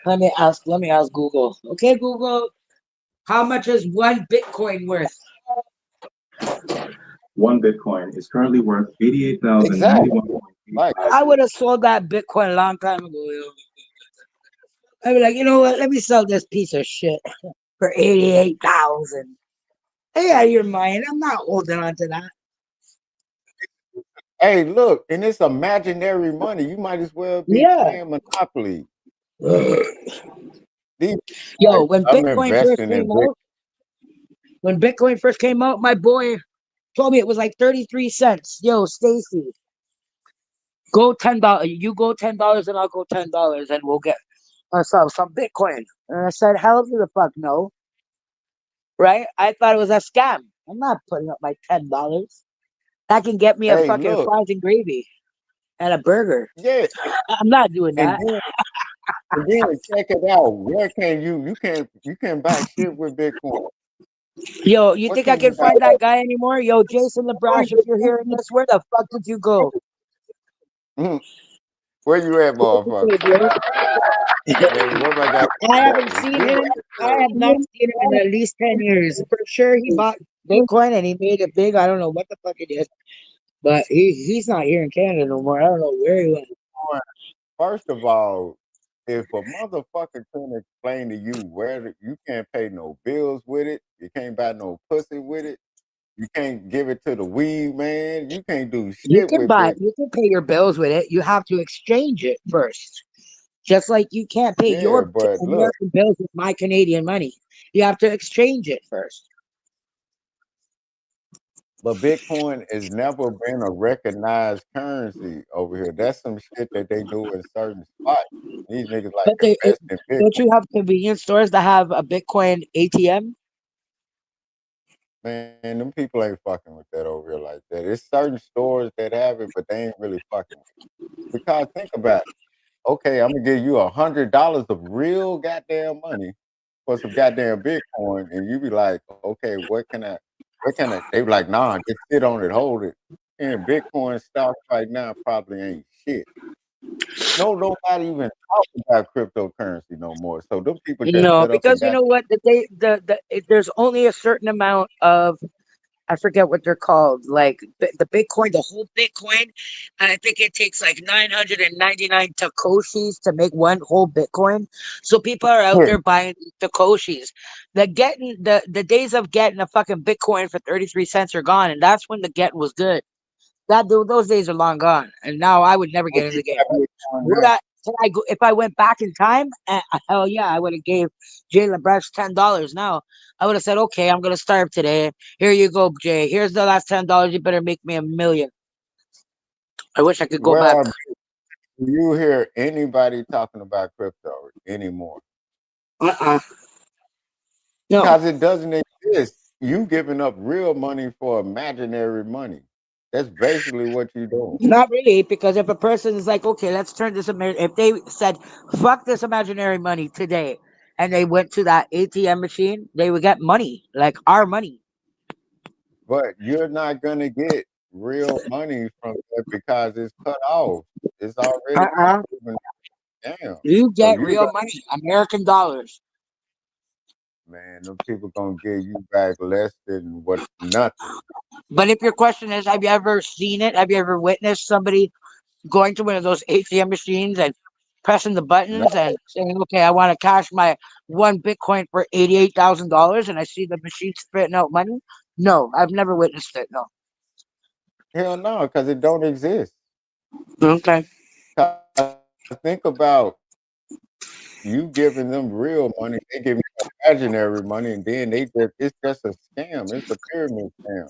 Let me ask Google. Okay, Google, how much is one Bitcoin worth? One Bitcoin is currently worth Exactly. Like 88,091.85. I would have sold that Bitcoin a long time ago. I'd be like, you know what? Let me sell this piece of shit for 88,000. Hey, out of your mind. I'm not holding on to that. hey, look, and it's imaginary money. You might as well be Yeah. playing Monopoly. Yo, These, when I'm Bitcoin first investing in came Bitcoin. out, my boy told me it was like 33 cents. Yo, Stacy, go $10. You go $10 and I'll go $10 and we'll get ourselves some Bitcoin. And I said, hell to the fuck no. Right? I thought it was a scam. I'm not putting up my $10. That can get me a Hey, fucking look, fries and gravy and a burger. yeah, I'm not doing and that. then check it out. Where can you can buy shit with Bitcoin? Yo, you What think I can you can buy? find that guy anymore? Yo, Jason LeBrosh, if you're hearing this, where the fuck did you go? Mhm. Where you at, motherfucker? Man, what I got? I haven't seen He him. I have not seen him in at least 10 years. For sure, he bought Bitcoin and he made it big. I don't know what the fuck it is, but he's not here in Canada no more. I don't know where he went. First of all, if a motherfucker can explain to you you can't pay no bills with it, you can't buy no pussy with it, you can't give it to the weed man, you can't do shit with Bitcoin. You can pay your bills with it. You have to exchange it first. Just like you can't pay Yeah, your but look, American bills with my Canadian money. You have to exchange it first. but Bitcoin has never been a recognized currency over here. That's some shit that they do in certain spots. These niggas like But invest in don't Bitcoin. you have convenience stores that have a Bitcoin ATM? Man, them people ain't fucking with that over here like that. It's certain stores that have it, but they ain't really fucking with it. Because think about it. Okay, I'm gonna give you $100 of real goddamn money for some goddamn Bitcoin, and you be like, okay, what can I? They be like, nah, just sit on it, hold it. And Bitcoin stocks right now probably ain't shit. No, nobody even talk about cryptocurrency no more. So them people just No, set up and because you got know what? There's only a certain amount of, I forget what they're called, like the Bitcoin, the whole Bitcoin. And I think it takes like 999 Takoshis to make one whole Bitcoin. So people are out yeah, there buying Takoshis. The days of getting a fucking Bitcoin for 33 cents are gone, and that's when the get was good. Those days are long gone, and now I would never what get in you the game. got But Bitcoin would now? I? Can I go if I went back in time? Hell yeah, I would have gave Jay LeBrecht $10. Now I would have said, okay, I'm gonna starve today. Here you go, Jay. Here's the last $10. You better make me a million. I wish I could go Where back. are Do you hear anybody talking about crypto anymore? No, Because it doesn't exist. You giving up real money for imaginary money. That's basically what you're doing. not really. Because if a person is like, okay, let's turn this. If they said, fuck this imaginary money today, and they went to that ATM machine, they would get money, like our money. But you're not gonna get real money from it because it's cut off. It's already been Uh-uh. proven down. You So get you real got money, American dollars. man, them people gonna give you back less than what nothing. But if your question is, have you ever seen it? Have you ever witnessed somebody going to one of those ATM machines and pressing the No, buttons and saying, okay, I want to cash my one Bitcoin for $88,000 and I see the machine spitting out money? No, I've never witnessed it. No. hell no, because it don't exist. Okay. 'Cause think about you giving them real money, they give you imaginary money, and then it's just a scam. It's a pyramid scam.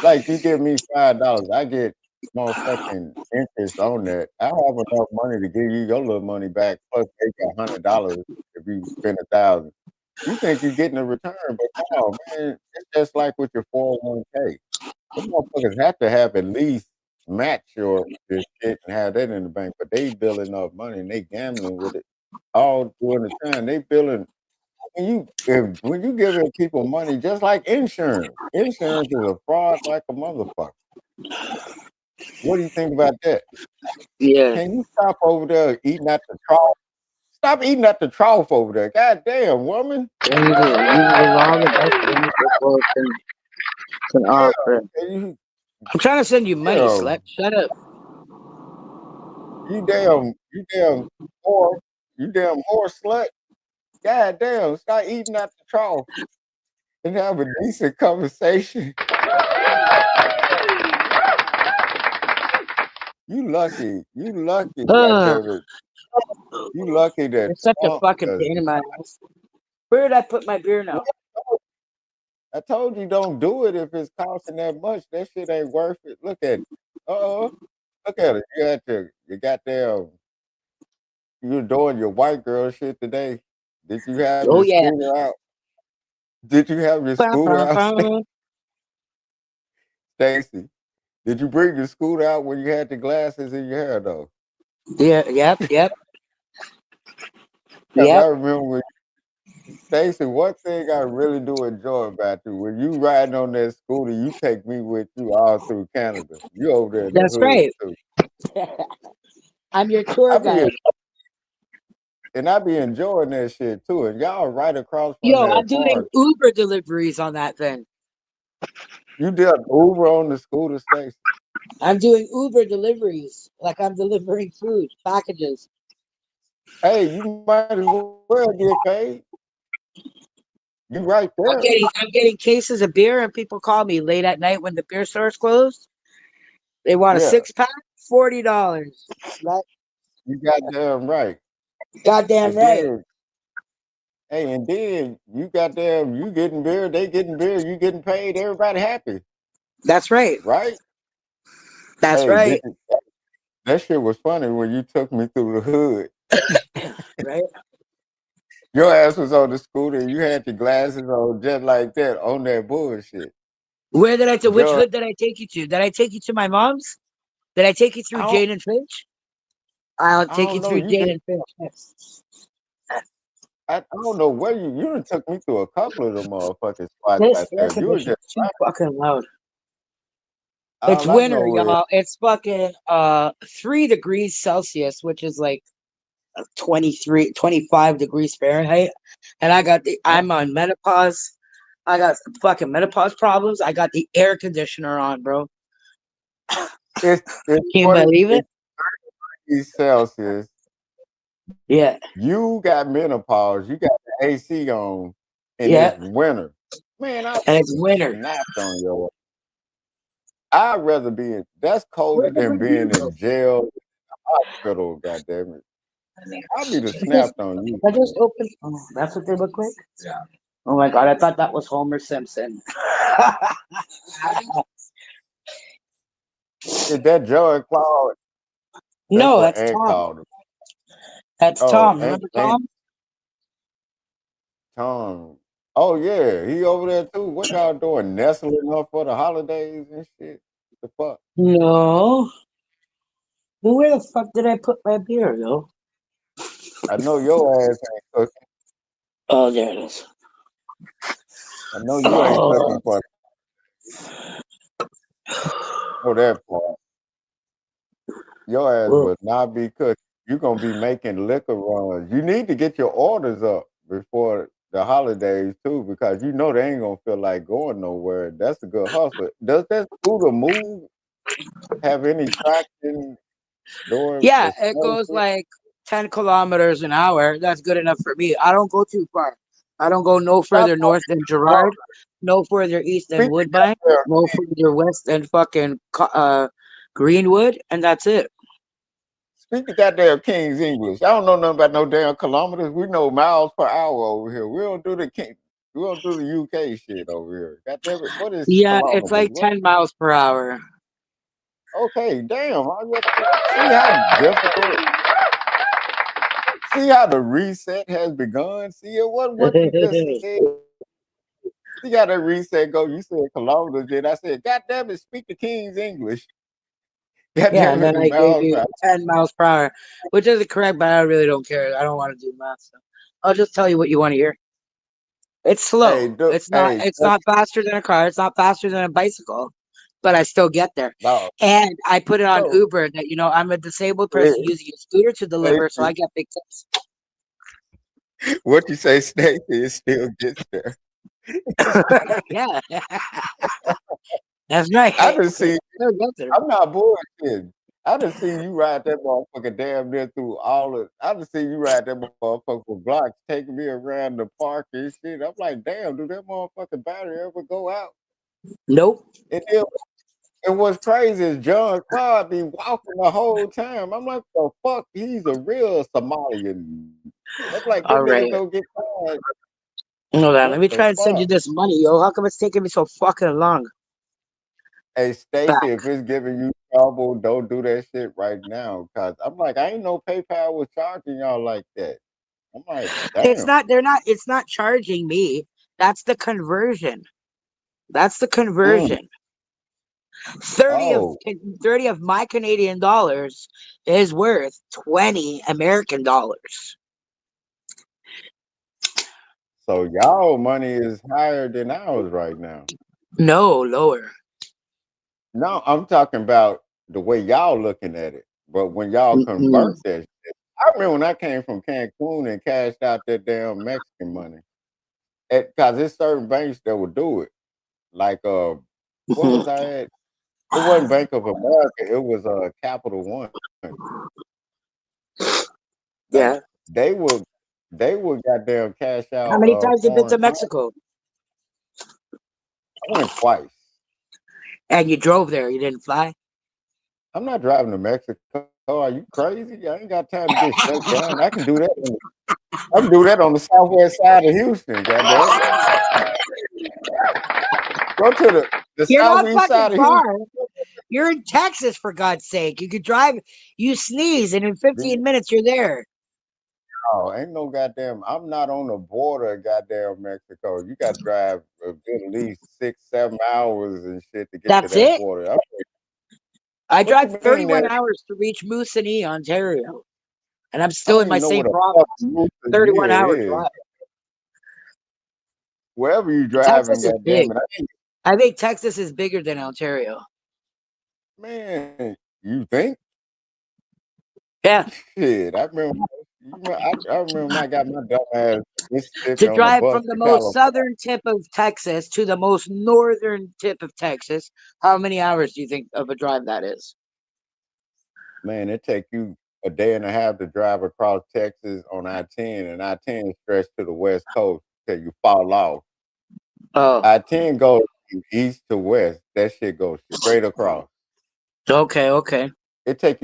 Like you give me $5, I get motherfucking interest on that. I have enough money to give you your little money back plus maybe $100 if you spend 1,000. You think you're getting a return, but no, man, it's just like with your 401k. Them motherfuckers have to have at least match your this shit and have that in the bank, but they building up money and they gambling with it all during the time. They building when you giving people money just like insurance. Insurance is a fraud like a motherfucker. What do you think about that? Yeah. Can you stop over there eating at the trough? Stop eating at the trough over there. God damn, woman. What do? You give all the best things this world can Yeah, offer. you, I'm trying to send you money, yeah, slut. Shut up. you damn whore, you damn whore slut. God damn, stop eating at the trough and have a decent conversation. You lucky, God Ugh, damn it. You lucky that you're such a Trump fucking does. pain in my ass. Where did I put my beer now? I told you don't do it if it's costing that much. That shit ain't worth it. Look at it. Uh-oh. Look at it. You goddamn, you're doing your white girl shit today. Did you have Oh your yeah. scooter out? Did you have your Bum, scooter bum, out, bum. Stacy? Did you bring your scooter out when you had the glasses in your hair though? Yeah, yep, Because I yep. remember when Stacy, one thing I really do enjoy about you, when you riding on that scooter, you take me with you all through Canada. You over there in the That's hood right. too. I'm your tour I be guide. and I be enjoying that shit too. And y'all right across from Yo, that I'm doing park. Uber deliveries on that thing. You did Uber on the scooter, Stacy. I'm doing Uber deliveries, like I'm delivering food packages. Hey, you might as well get paid. You right I'm there. getting cases of beer, and people call me late at night when the beer store's closed. They want a Yeah, 6 pack, $40. Like, you goddamn right. goddamn And right. then, hey, and then you goddamn, you getting beer, they getting beer, you getting paid, everybody happy, That's right. right? That's Hey, right. that shit was funny when you took me through the hood. Right. Your ass was on the scooter and you had your glasses on just like that on that bullshit. Where did I to which Joe, hood did I take you to? Did I take you to my mom's? Did I take you I through don't, Jane and Finch? I'll I take you don't know. through You Jane did. and Finch next. I don't know where you done took me to a couple of them motherfucking spots This out air there. You were conditioner just is too fucking loud. It's all I winter, know is y'all. It's fucking 3 degrees Celsius, which is like 23, 25 degrees Fahrenheit. And uh, I'm on menopause. I got fucking menopause problems. I got the air conditioner on, bro. it's Can you 20 believe it? it's degrees Celsius. Yeah. You got menopause. You got the AC on, and it's Yeah. winter. Man, I And it's winter. snapped on your. I'd rather be in. That's colder Where's the than review being go? in jail, hospital. Goddamn it! I'll be the I just, snapped on you. I just opened. Oh, that's what they look like? Oh my God. I thought that was Homer Simpson. Is that Joy Claude? That's No, what that's Ant Tom. called him. That's Oh, Tom. Ant, Remember Ant Tom? Tom. Oh yeah, he over there too. What y'all doing? Nestling up for the holidays and shit. The fuck? No. Well, where the fuck did I put my beer, though? I know your ass ain't cooking. Oh, there it is. I know you ain't Oh, cooking for that part. Your ass well, would not be cooking. You're gonna be making liquor runs. You need to get your orders up before the holidays too, because you know they ain't gonna feel like going nowhere. That's a good hustle. Does that scooter move have any traction during yeah, the it snow goes shit? like 10 kilometers an hour. That's good enough for me. I don't go too far. I don't go no I further thought north than you were- Girard, no further east than speak Woodbine, together. no further west than fucking Greenwood, and that's it. Speak the goddamn King's English. I don't know nothing about no damn kilometers. We know miles per hour over here. We don't do the king. We don't do the UK shit over here. God damn it. What is Yeah, it's kilometers? like What? 10 miles per hour. Okay, damn. All you have to see how difficult. See how the reset has begun. See it. What you just said. See how that reset go. You said kilometers. Then I said, God damn it. Speak the King's English. God Yeah, damn and it. then In I gave miles per you hour. 10 miles per hour, which isn't correct, but I really don't care. I don't want to do math. So I'll just tell you what you want to hear. It's slow. Hey, do, It's not hey, it's not faster than a car. It's not faster than a bicycle, but I still get there. no, And I put it on no. Uber that I'm a disabled person using a scooter to deliver, so I get big tips. What you say, Snake, it still gets there. Yeah. That's right. I just see. Still get there. I'm not bullshitting. I just see you ride that motherfucker damn near through all of. I just see you ride that motherfucker blocks, taking me around the park and shit. I'm like, damn, do that motherfucking battery ever go out? Nope. And then, and what's crazy is John Claude be walking the whole time. I'm like, the fuck, he's a real Somalian. I'm like, All them niggas right. don't get tired. Hold on. Let What me the try and send you fuck? this money, yo. How come it's taking me so fucking long? Hey, Stacy, Back. if it's giving you trouble, don't do that shit right now. Cause I'm like, I ain't know PayPal was charging y'all like that. I'm like, It's damn. not it's not charging me. That's the conversion. That's the Mm. conversion. 30 of Oh, 30 of my Canadian dollars is worth 20 American dollars. so y'all money is higher than ours right now. No, lower. No, I'm talking about the way y'all looking at it. But when y'all Mm-mm. convert that shit, I remember when I came from Cancun and cashed out that damn Mexican money. Cause there's certain banks that would do it. Like what was I at? It wasn't Bank of America. It was Capital One. Like Yeah. they would goddamn cash How out many times you been to foreign currency. Mexico? I went twice. And you drove there, you didn't fly? I'm not driving to Mexico. Are you crazy? I ain't got time to get straight down. I can do that on the southwest side of Houston. Goddamn it. Go to the You're not southeast fucking side of Houston. far. You're in Texas, for God's sake. You could drive, you sneeze, and in 15 minutes you're there. No, ain't no goddamn. I'm not on the border of goddamn Mexico. You got to drive at least 6, 7 hours and shit to get to That's that it. border. I What you drive mean 31 that hours to reach Moosonee, Ontario. And I'm I still don't in my even know same what the fuck province. Moose's 31 near hour is. drive. Wherever you driving, Texas is goddamn big. it. I think Texas is bigger than Ontario. Man, you think? Yeah. Shit, I remember when I got my dumb ass Mississippi To on the drive bus from the to most California. southern tip of Texas to the most northern tip of Texas, how many hours do you think of a drive that is? Man, it take you a day and a half to drive across Texas on I-10, and I-10 stretch to the west coast till you fall off. Oh, I-10 goes from east to west. That shit goes straight across. okay, okay. It take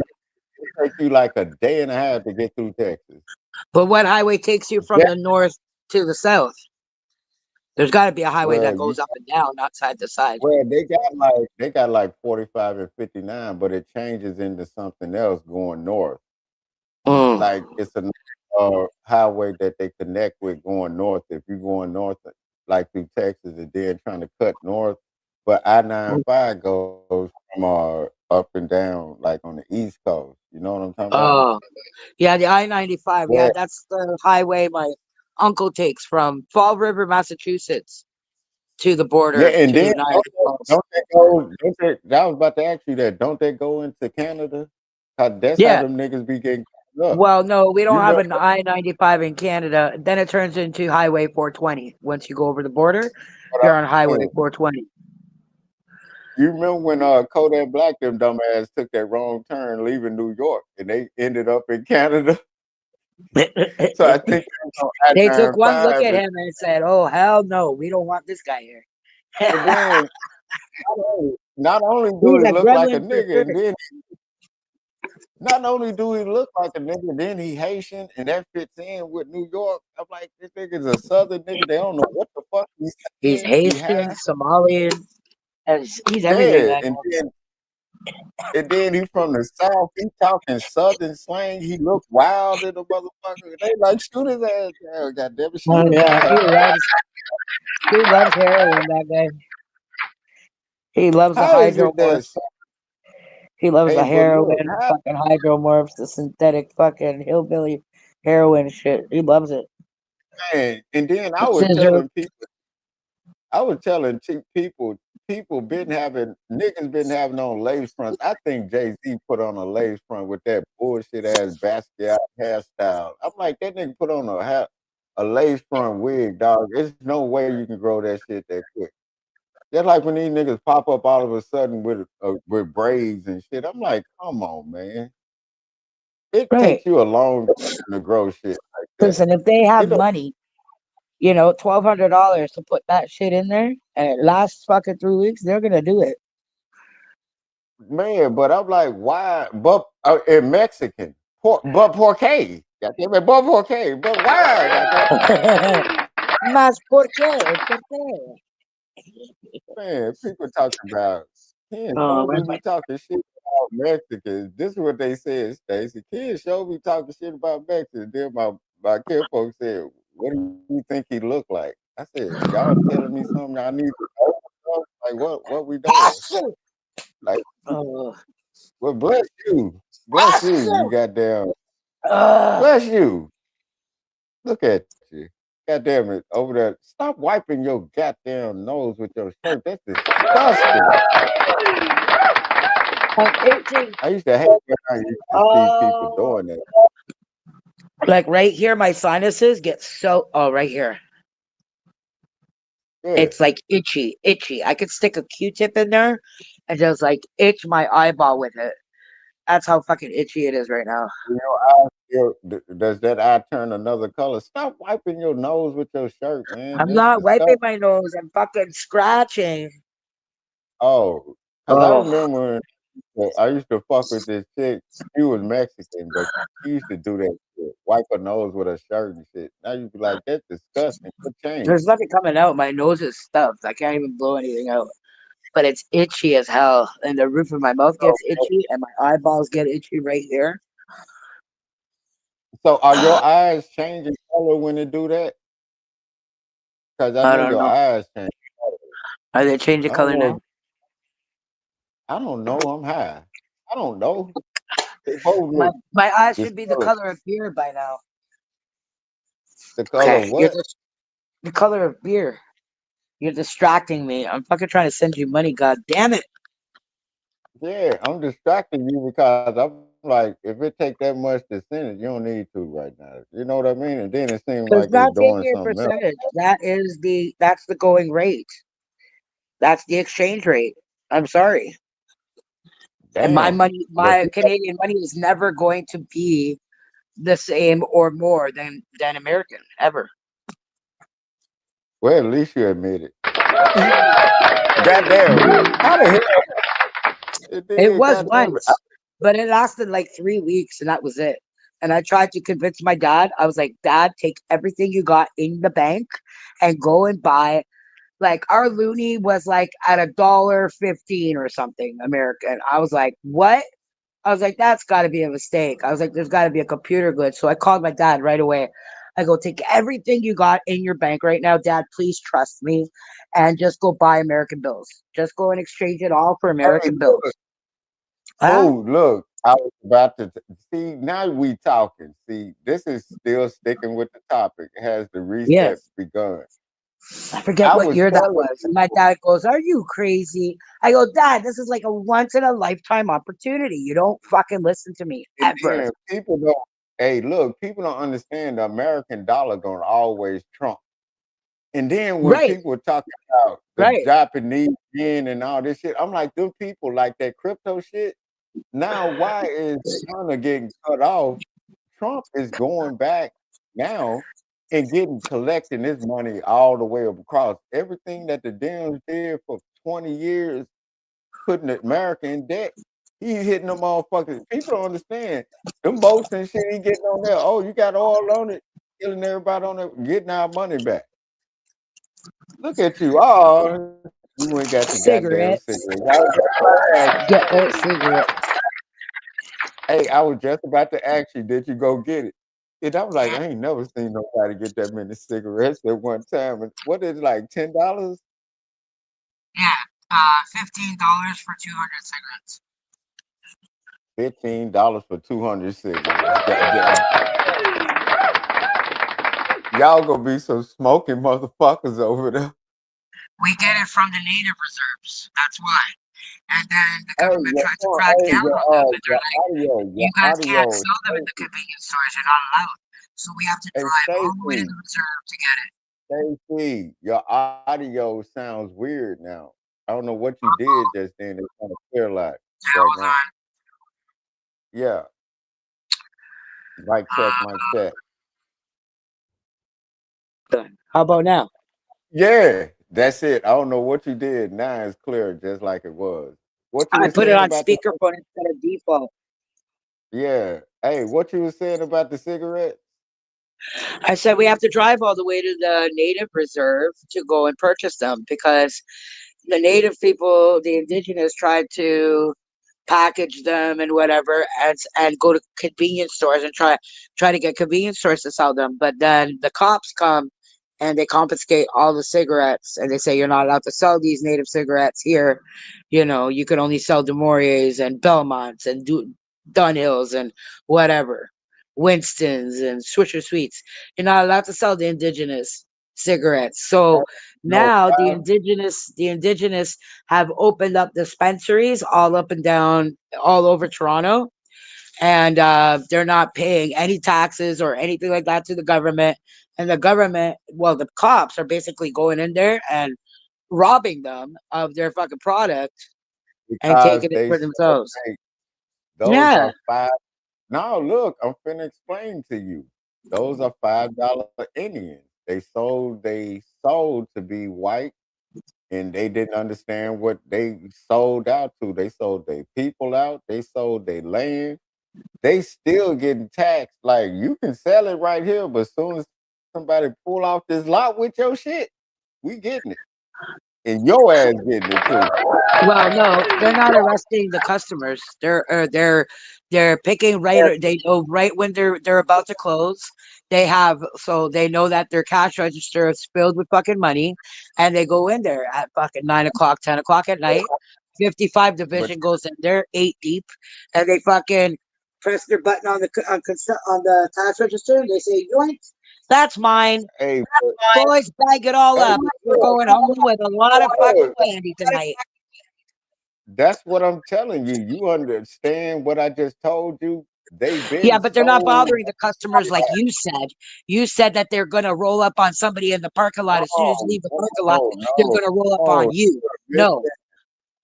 you like a day and a half to get through Texas. But what highway takes you from That the north to the south? There's got to be a highway that Well, you goes up and down, not side to side. well they got like 45 and 59, but it changes into something else going north. Mm. Like it's a highway that they connect with going north. If you're going north, like through Texas, and then trying to cut north, but I-95 goes from up and down, like on the East Coast. You know what I'm talking about? Oh, yeah, the I-95. Yeah, Yeah, that's the highway my uncle takes from Fall River, Massachusetts to the yeah, border and to then Niagara Falls. don't they go? Don't they, I was about to ask you that. Don't they go into Canada? 'Cause that's how Yeah. them niggas be getting caught up. Well, no, we You don't have remember? an I-95 in Canada. Then it turns into Highway 420. Once you go over the border, What you're I'm on Highway saying? 420. You remember when Kodak Black them dumbass took that wrong turn leaving New York and they ended up in Canada? So I think they was on They took one look I-95 at him and said, "Oh hell no, we don't want this guy here." and then not only do He's he a look like a gremlin for nigga, sure. and then not only do he look like a nigga, then he Haitian, and that fits in with New York. I'm like, this nigga's a Southern nigga. They don't know what the fuck he's He's saying. He Haitian, high, Somalian, and he's everything. yeah, That and guy. then he from the South. He talking Southern slang. He look wild in the motherfucker. They like shoot his ass down. Goddamn it, shoot Oh him yeah, down. he loves heroin. That guy. He loves the How is it that? hydromorphs. He loves Hey, the but look, heroin, fucking hydromorphs, the synthetic fucking hillbilly heroin shit. He loves it. man, and then The scissor. I was telling people been having niggas been having on lace fronts. I think Jay Z put on a lace front with that bullshit ass Basquiat hairstyle. I'm like, that nigga put on a lace front wig, dog. There's no way you can grow that shit that quick. Just like when these niggas pop up all of a sudden with braids and shit. I'm like, come on, man. It Right. takes you a long time to grow shit like that. Listen, if they It have don't, money, $1,200 to put that shit in there and it lasts fucking 3 weeks, they're gonna do it. man, but I'm like, why? But in Mexican, but por qué? Goddamn it, but por qué? But why? Goddamn Mas por qué? ¿Por qué? man, people talking about Ken Oh, show where's me my be talking shit about Mexicans. This is what they said, Stacy. Ken show me talking shit about Mexicans. Then my kid folks said, "What do you think he looked like?" I said, "Y'all telling me something I need to know? Like what we doing? passion? Like, Oh, well, bless you, you passion. goddamn, Uh, bless you." Look at you. God damn it. Over there. Stop wiping your goddamn nose with your shirt. That's disgusting. I'm 18. I used to hate when I used to see people Oh, doing that. like right here, my sinuses get so. Oh, right here. Yeah. It's like itchy, itchy. I could stick a Q-tip in there and just like itch my eyeball with it. That's how fucking itchy it is right now. Your eye does that eye turn another color? Stop wiping your nose with your shirt, man. I'm That's not wiping disgusting. my nose. I'm fucking scratching. Oh, because I Oh, remember I used to fuck with this chick. She was Mexican, but she used to do that shit. Wipe her nose with her shirt and shit. Now you be like, that's disgusting. What change? there's nothing coming out. My nose is stuffed. I can't even blow anything out. But it's itchy as hell. And the roof of my mouth So, gets itchy and my eyeballs get itchy right here. so are your eyes changing color when they do that? Because I I know don't your know. eyes change color. Are they changing I don't color know. now? I don't know. I'm high. I don't know. They both My look my eyes this should be the color. color of beer by now. The color Okay, of you're what? just the color of beer. You're distracting me. I'm fucking trying to send you money. God damn it! Yeah, I'm distracting you because I'm like, if it take that much to send it, you don't need to right now. You know what I mean? And then it seems It's like it's not doing taking a something else. percentage. That's the going rate. That's the exchange rate. I'm sorry. And my Damn. money, But my Canadian money is never going to be the same or more than American ever. well, at least you admit it. Goddamn. How the hell it It did? was Goddamn it. once, but it lasted like 3 weeks, and that was it. And I tried to convince my dad. I was like, Dad, take everything you got in the bank and go and buy. Like our loony was like at $1.15 or something American. I was like, what? I was like, that's got to be a mistake. I was like, there's got to be a computer glitch. So I called my dad right away. I go, take everything you got in your bank right now, Dad. Please trust me, and just go buy American bills. Just go and exchange it all for Hey, American bills. look. Huh? Oh, look. I was about to see. Now we talking. See, this is still sticking with the topic. Has the reset Yes. begun? I forget I what was year that telling was. And my people, dad goes, are you crazy? I go, Dad, this is like a once in a lifetime opportunity. You don't fucking listen to me and ever. then people don't. Hey, look, people don't understand the American dollar gonna always trump. And then when Right. people were talking about the Right. Japanese yen and all this shit, I'm like, them people like that crypto shit. Now, why is China getting cut off? Trump is going back now and collecting his money all the way across. Everything that the Dems did for 20 years, putting America in debt, he hitting them motherfuckers. People don't understand. Them boats and shit he getting on there. Oh, you got oil on it, killing everybody on it, getting our money back. Look at you. Oh, you ain't got the goddamn Cigarettes. cigarette. I was just about to ask you. Get a cigarette. Hey, I was just about to ask you, did you go get it? And I was like, I ain't never seen nobody get that many cigarettes at one time. And what is it, like $10? Yeah. $15 for 200 cigarettes. $15 for 200 cigarettes. Goddamn. Y'all gonna be some smoking motherfuckers over there. We get it from the native reserves. That's why. And then the Hey, government your tried to phone, crack hey, down on them, and they're like, your you guys can't audio, sell them in the convenience stores. You're not allowed. So we have to hey, drive all the way to Stacy, the reserve to get it. Stacy, your audio sounds weird now. I don't know what you did just then. It's kind of clear like Yeah, right hold now. on. Yeah, mic check. Done. How about now? Yeah, that's it. I don't know what you did. Now it's clear, just like it was. What you I were put it saying on about the speakerphone instead of default. yeah. Hey, what you were saying about the cigarettes? I said we have to drive all the way to the native reserve to go and purchase them because the native people, the indigenous, tried to package them and whatever, and go to convenience stores and try to get convenience stores to sell them. But then the cops come and they confiscate all the cigarettes and they say you're not allowed to sell these native cigarettes here. You know, you can only sell Demoriers and Belmonts and Dunhills and whatever. Winston's and Swisher Sweets. You're not allowed to sell the indigenous cigarettes. So No, now five. the indigenous have opened up dispensaries all up and down all over Toronto, and they're not paying any taxes or anything like that to the government. And the government, well, the cops are basically going in there and robbing them of their fucking product and Because taking it they for sell themselves. fake. Those Yeah. are five. Now look, I'm finna explain to you. Those are $5 Indians. They sold to be white, and they didn't understand what they sold out to. They sold their people out. They sold their land. They still getting taxed. Like you can sell it right here, but as soon as somebody pull off this lot with your shit, we getting it, and your ass getting it too. Well, no, they're not arresting the customers. They're picking right. They know right when they're about to close. They have so they know that their cash register is filled with fucking money, and they go in there at fucking 9 o'clock, 10 o'clock at night. 55 But division goes in there, eight deep, and they fucking press their button on on the cash register. And they say, "Yoink, that's mine, hey, boys. Bag it all hey, up. We're going home with a lot of fucking look, candy tonight." that's what I'm telling you. You understand what I just told you? They've Yeah, been but they're not sold. bothering the customers like you said. You said that they're going to roll up on somebody in the parking lot. As soon as you No, leave the parking lot, no, they're no, going to roll up on no. you. You're No,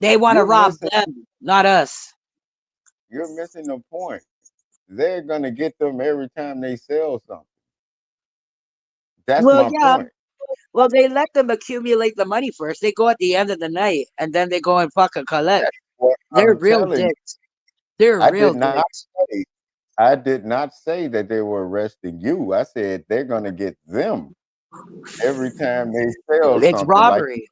they want to you're rob missing. them, not us. You're missing the point. They're gonna get them every time they sell something. That's Well, my yeah. point. Well, they let them accumulate the money first. They go at the end of the night and then they go and fucking collect. That's what They're I'm real telling you. dicks. They're I real did not dicks. say I did not say that they were arresting you. I said they're gonna get them every time they sell It's something like robbery.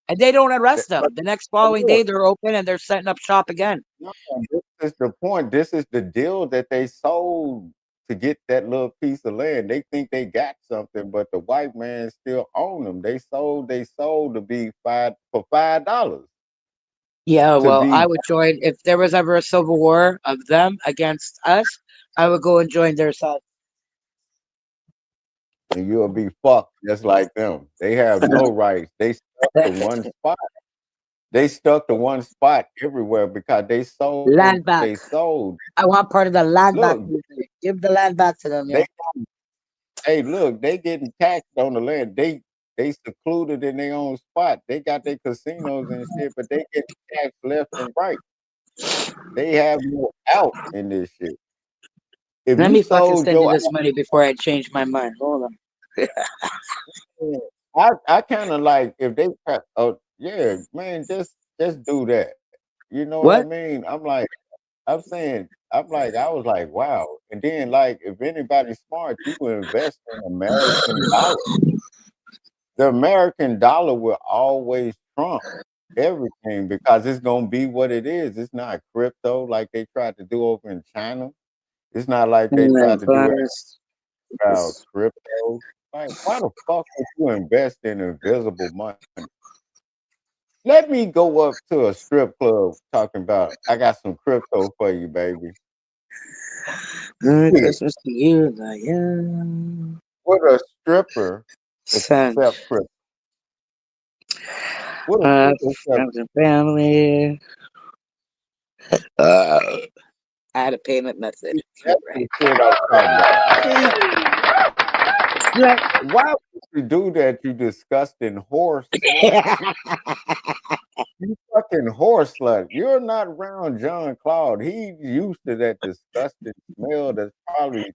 And they don't that. arrest them. The next following day, Look, they're open and they're setting up shop again. no, this is the point. This is the deal that they sold to get that little piece of land. They think they got something, but the white man still own them. They sold to be $5 Yeah, to well, I be, would join if there was ever a civil war of them against us. I would go and join their side. and you'll be fucked just like them. They have no rights. They stuck to one spot. They stuck to one spot everywhere because they sold. Land back. They sold. I want part of the land back. Look, Give the land back to them, they yo. hey, look, they getting taxed on the land. They secluded in their own spot. They got their casinos and shit, but they get taxed left and right. They have no out in this shit. If Let you me fucking sold send you your this money before I change my mind. Hold on. I kind of like if they oh yeah, man, just do that. You know what I What? mean? I'm like, I was like, wow. And then like if anybody's smart, you will invest in American dollar. The American dollar will always trump everything because it's gonna be what it is. It's not crypto like they tried to do over in China. It's not like they My tried to do it first. about crypto. Like, why the fuck would you invest in invisible money? Let me go up to a strip club talking about I got some crypto for you, baby. Merry Yeah. Christmas to you, Diane. Would a stripper Sent. accept crypto? Would a stripper accept Friends and family. Uh, add a payment method. that's the shit I'm talking about. See, Right. why would you do that, you disgusting horse slut? You fucking horse slut. You're not around John Claude. He's used to that disgusting smell that's probably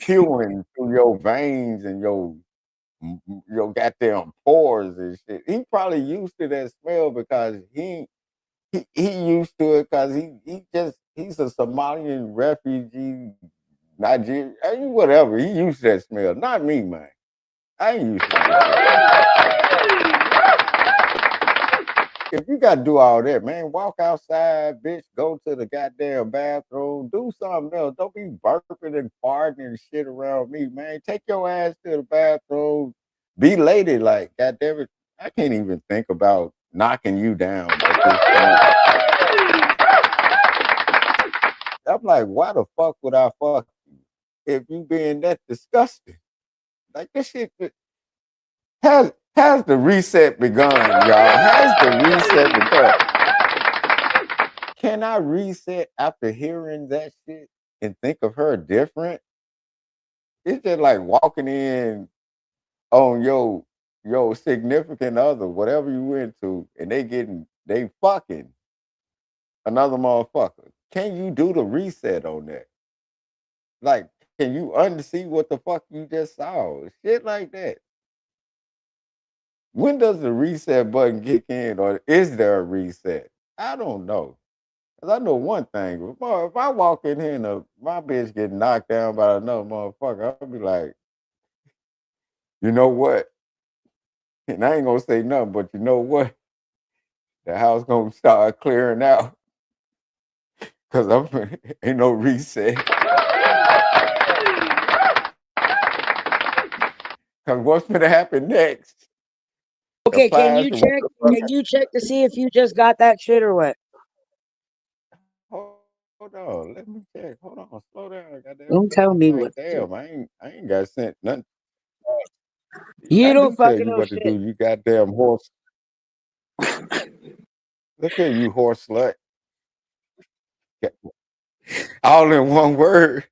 chewing through your veins and your goddamn pores and shit. He probably used to that smell because he used to it because he's a Somalian refugee, Nigerian, whatever. He used to that smell. Not me, man. I ain't used to that. If you gotta do all that, man, walk outside, bitch, go to the goddamn bathroom, do something else. Don't be burping and farting and shit around me, man. Take your ass to the bathroom. Be ladylike. Goddamn it. I can't even think about knocking you down at this point. I'm like, why the fuck would I fuck you if you being that disgusting? Like this shit has the reset begun, y'all? Has the reset begun? Can I reset after hearing that shit and think of her different? It's just like walking in on your significant other, whatever you into, and they fucking another motherfucker. Can you do the reset on that? Like, can you unsee what the fuck you just saw? Shit like that. When does the reset button kick in, or is there a reset? I don't know. 'Cause I know one thing. If I walk in here and my bitch get knocked down by another motherfucker, I'll be like, you know what? And I ain't gonna say nothing, but you know what? The house gonna start clearing out because I'm ain't no reset. Cause what's gonna happen next Okay, can applies you to what check? the Can you check to see if you just got that shit or what? hold on, let me check. Hold on, slow down, goddamn. Don't tell me Like, what to do. damn, I ain't got sent nothing. You I don't do tell fucking you know what to shit. do, you goddamn horse. Look at you, horse slut. All in one word.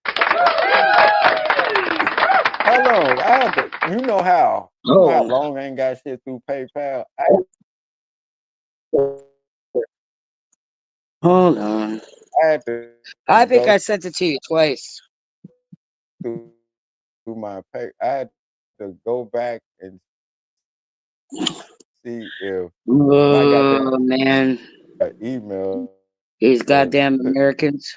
Hold on, you know how Oh, long I ain't got shit through PayPal. hold on. I had to I think I go sent it to you twice. through my pay. I had to go back and see if my goddamn Oh man, email these goddamn Americans.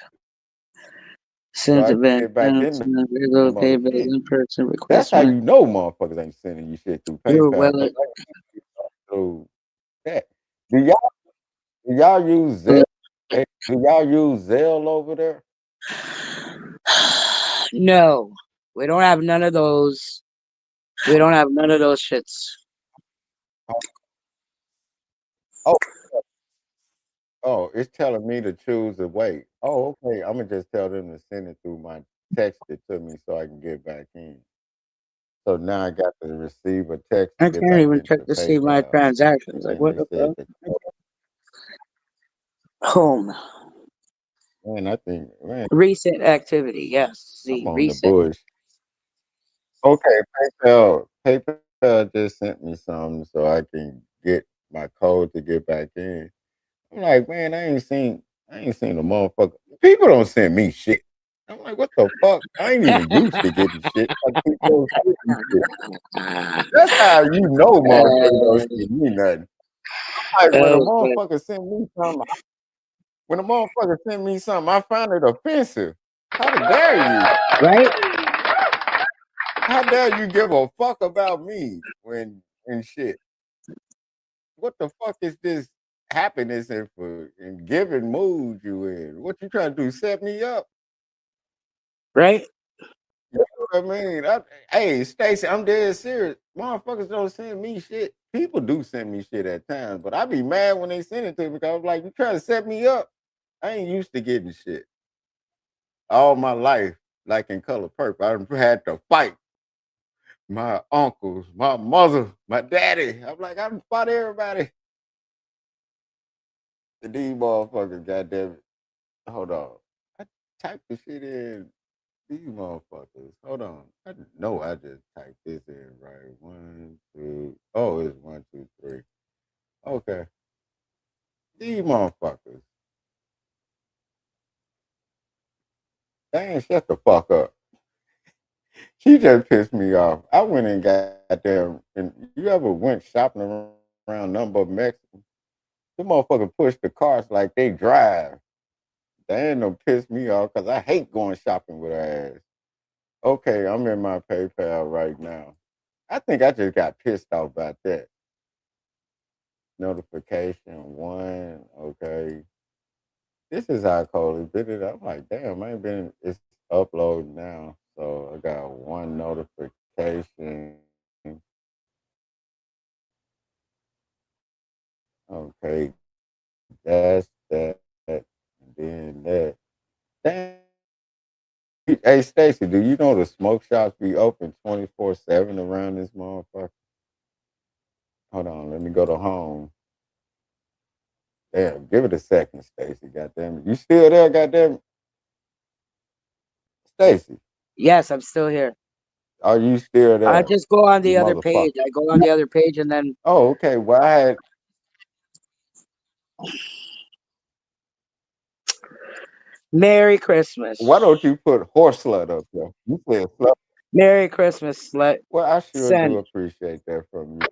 Send I it can back get back down in to the the regular mother PayPal shit. in person That's request how when you know motherfuckers ain't sending you shit through through PayPal. wallet. Through that. Do y'all use Zelle? Hey, do y'all use Zelle over there? No, we don't have none of those. We don't have none of those shits. Oh, oh, it's telling me to choose a way. Oh, okay. I'm gonna just tell them to send it through my text it to me so I can get back in. So now I got to receive a text to I get can't back even check into to see my PayPal. transactions. And Like, then what they the said fuck? that, Home. man, I think, man, Recent activity. Yes. I'm See, on the recent. bush. Okay, PayPal just sent me something so I can get my code to get back in. I'm like, man, I ain't seen a motherfucker. People don't send me shit. I'm like, what the fuck? I ain't even used to getting shit. Like, people don't send me shit. That's how you know motherfuckers don't send me nothing. Like when a Okay. motherfucker send me something, I find it offensive. How dare you? Right? How dare you give a fuck about me when and shit? What the fuck is this happiness and giving mood you in? What you trying to do? Set me up? Right? You know what I mean? Hey, Stacy, I'm dead serious. Motherfuckers don't send me shit. People do send me shit at times, but I be mad when they send it to me because I'm like, you trying to set me up? I ain't used to getting shit all my life, like in Color Purple. I done had to fight my uncles, my mother, my daddy. I'm like, I done fought everybody. These motherfuckers, goddamn it. Hold on. I typed the shit in. These motherfuckers. Hold on. I know I just typed this in right. 1, 2. Oh, it's 1, 2, 3. Okay. These motherfuckers. They ain't shut the fuck up. She just pissed me off. I went and got there. And you ever went shopping around number of Mexicans? The motherfucker push the carts like they drive. They ain't no piss me off because I hate going shopping with her ass. Okay, I'm in my PayPal right now. I think I just got pissed off about that. Notification 1. Okay. This is how cold it did it. I'm like, damn, I ain't been, it's uploading now. So I got 1 notification. Okay, that's that. And then that. Damn. Hey, Stacy, do you know the smoke shops be open 24/7 around this motherfucker? Hold on, let me go to home. Damn, give it a second, Stacy. Goddamn it. You still there, goddamn it? Stacy, Yes, I'm still here. are you still I there? just go on You the other motherfucker. page. I go on the other page and then Oh, okay. Well, Merry why Christmas. don't you put horse slut up there? You said slut. Merry Christmas, slut. Well, I sure do Send. appreciate that from you.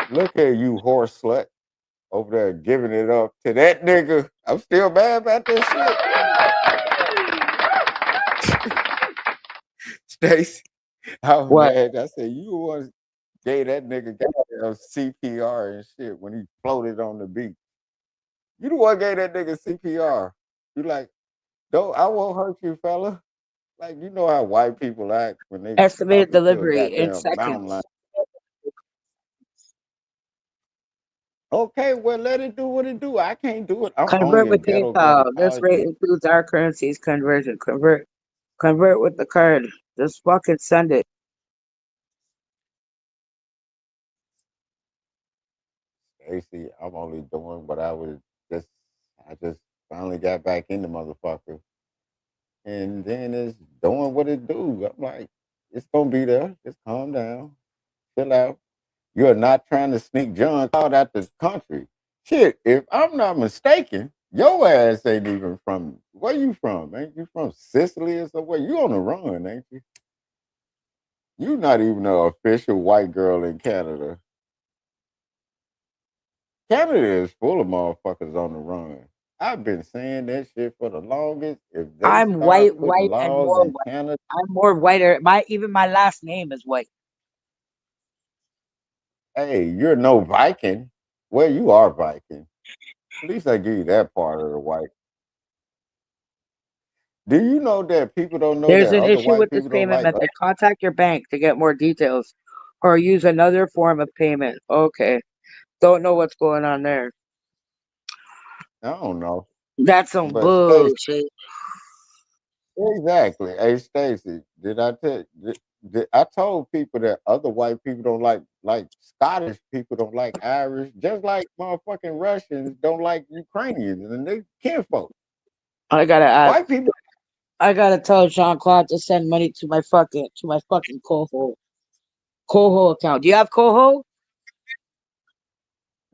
Look at you, horse slut, over there giving it up to that nigga. I'm still mad about that shit. Stacy, I was What? mad. I said, you was gave that nigga goddamn CPR and shit when he floated on the beach. You the one gave that nigga CPR. You like, don't, I won't hurt you, fella. Like, you know how white people act when they Estimated talking to a delivery in goddamn mountain lion. seconds. Okay, well, let it do what it do. I can't do it. I'm Convert only a with ghetto PayPal. This rate gynecologist. includes our currencies conversion. Convert with the card. Just fucking send it. Stacy, I'm only doing what just, I just finally got back in the motherfucker. And then it's doing what it do. I'm like, it's gonna be there. Just calm down, chill out. You're not trying to sneak John Cloud out the country. Shit, if I'm not mistaken, your ass ain't even from where you from? Ain't you from Sicily or somewhere? You on the run, ain't you? You not even an official white girl in Canada. Canada is full of motherfuckers on the run. I've been saying that shit for the longest. If they I'm start putting white, and laws more in white. Canada, I'm more whiter. Even my last name is white. hey, you're no Viking. Well, you are Viking. At least I give you that part of the white. Do you know that people don't know There's that an other issue white with this people don't payment like? method. Contact your bank to get more details, or use another form of payment. Okay, don't know what's going on there. I don't know, That's some but Stacy, bullshit. exactly. Hey, Stacy, did I tell? I told people that other white people don't like Scottish people don't like Irish, just like motherfucking Russians don't like Ukrainians, and they kinfolk. I gotta ask. White people, I gotta tell Jean Claude to send money to my fucking Coho account. Do you have Coho?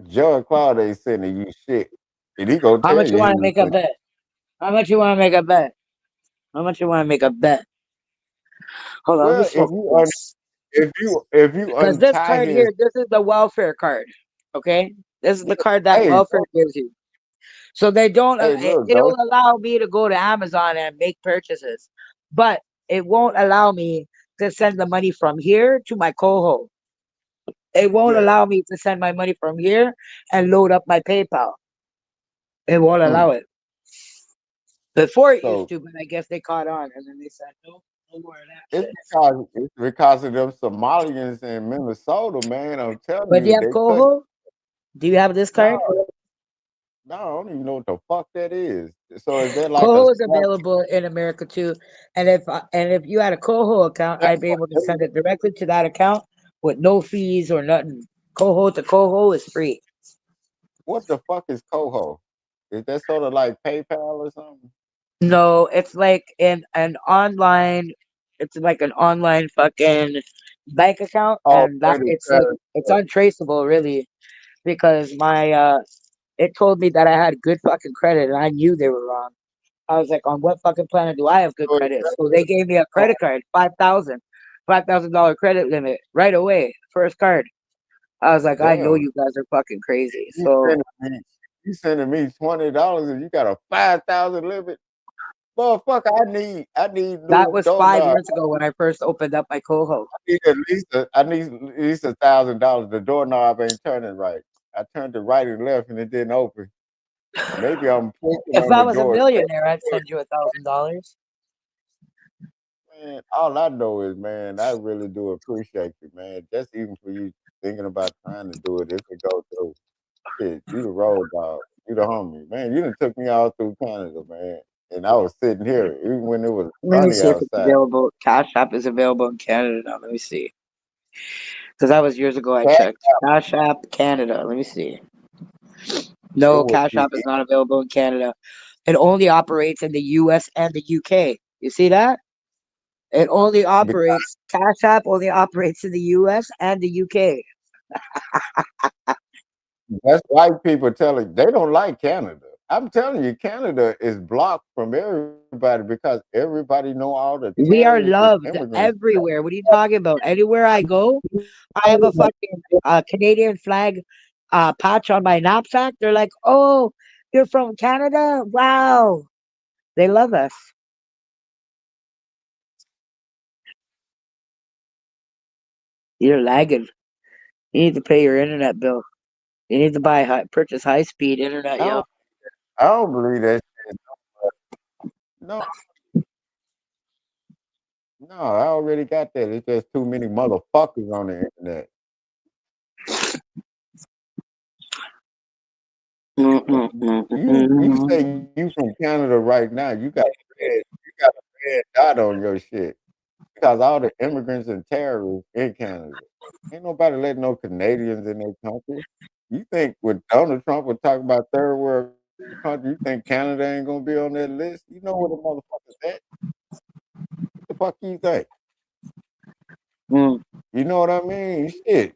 Joe Claude ain't sending you shit, and he gonna How tell much you you he want to was make a sending. bet? How much you want to make a bet? How much you want to make a bet? Hold on, let me Well, smoke this. if you Because this untie card his, here, this is the welfare card. Okay, this is the card that hey, welfare gives you. So they don't. hey, look, It'll don't, allow me to go to Amazon and make purchases, but it won't allow me to send the money from here to my Coho. It won't yeah, allow me to send my money from here and load up my PayPal. It won't allow mm. it. Before it used So to, but I guess they caught on and then they said no, no more of that it's shit. because of them Somalians in Minnesota, man. I'm telling But do you, you have they couldn't. Coho? Do you have this No, card? no, I don't even know what the fuck that is. So is that like a Coho is swap? available in America too, and if you had a Coho account, I'd be able to send it directly to that account with no fees or nothing. Coho to Coho is free. What the fuck is Coho? Is that sort of like PayPal or something? No, it's like an online. It's like an online fucking bank account, Oh, and way that to it's like it's transfer. untraceable really because my it told me that I had good fucking credit, and I knew they were wrong. I was like, on what fucking planet do I have good So is credit? that- So they gave me a oh, credit card, $5,000 credit limit right away, first card. I was like, I know damn, you guys are fucking crazy. you So sending me you sending me $20 and you got a 5,000 limit? Motherfucker, I need that new was 5 years doorknob. ago when I first opened up my Coho. I need at least $1,000. The doorknob ain't turning right. I turned it right and left and it didn't open. Maybe I'm pushing If on I the was a door. millionaire, I'd send you $1,000. Man, all I know is, man, I really do appreciate you, man. Just even for you thinking about trying to do it if it goes through. Shit, you the road dog. You the homie. Man, you done took me all through Canada, man. And I was sitting here, even when it was Let me sunny see if it's outside. available. Cash App is available in Canada now. Let me see. Because that was years ago I That checked. Cash App Canada. Let me see. it No, would Cash be App is not available in Canada. It only operates in the US and the UK. You see that? It only because operates, Cash App only operates in the US and the UK. that's white people telling they don't like Canada. I'm telling you, Canada is blocked from everybody because everybody know all the We are terrorists and loved immigrants. everywhere. What are you talking about? Anywhere I go, I have a fucking Canadian flag patch on my knapsack. They're like, oh, you're from Canada? Wow. They love us. You're lagging. You need to pay your internet bill. You need to purchase high speed internet, I yo. don't, I don't believe that shit. No, no, I already got that. It's just too many motherfuckers on the internet. Mm, mm, mm, mm, You mm. say you from Canada right now. You got a red dot on your shit because all the immigrants and terrorists in Canada. Ain't nobody letting no Canadians in their country. You think when Donald Trump would talk about third world country, you think Canada ain't gonna be on that list? You know where the motherfuckers at? What the fuck you think? Mm. You know what I mean? Shit.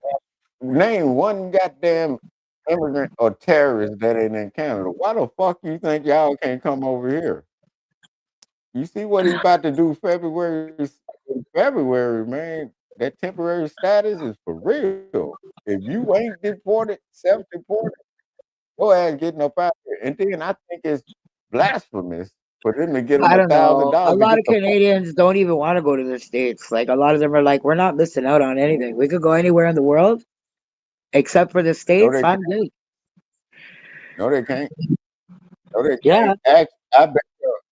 Name one goddamn immigrant or terrorist that ain't in Canada. Why the fuck you think y'all can't come over here? You see what he about to do February, man. That temporary status is for real. If you ain't deported, self-deported, Your ass getting up out here. And then I think it's blasphemous for them to get them I a don't thousand know. A dollars to lot get of the fuck. Canadians don't even want to go to the States. Like a lot of them are like, we're not missing out on anything. We could go anywhere in the world except for the No, States. they I'm can't. good. No, they can't. No, they Yeah. can't.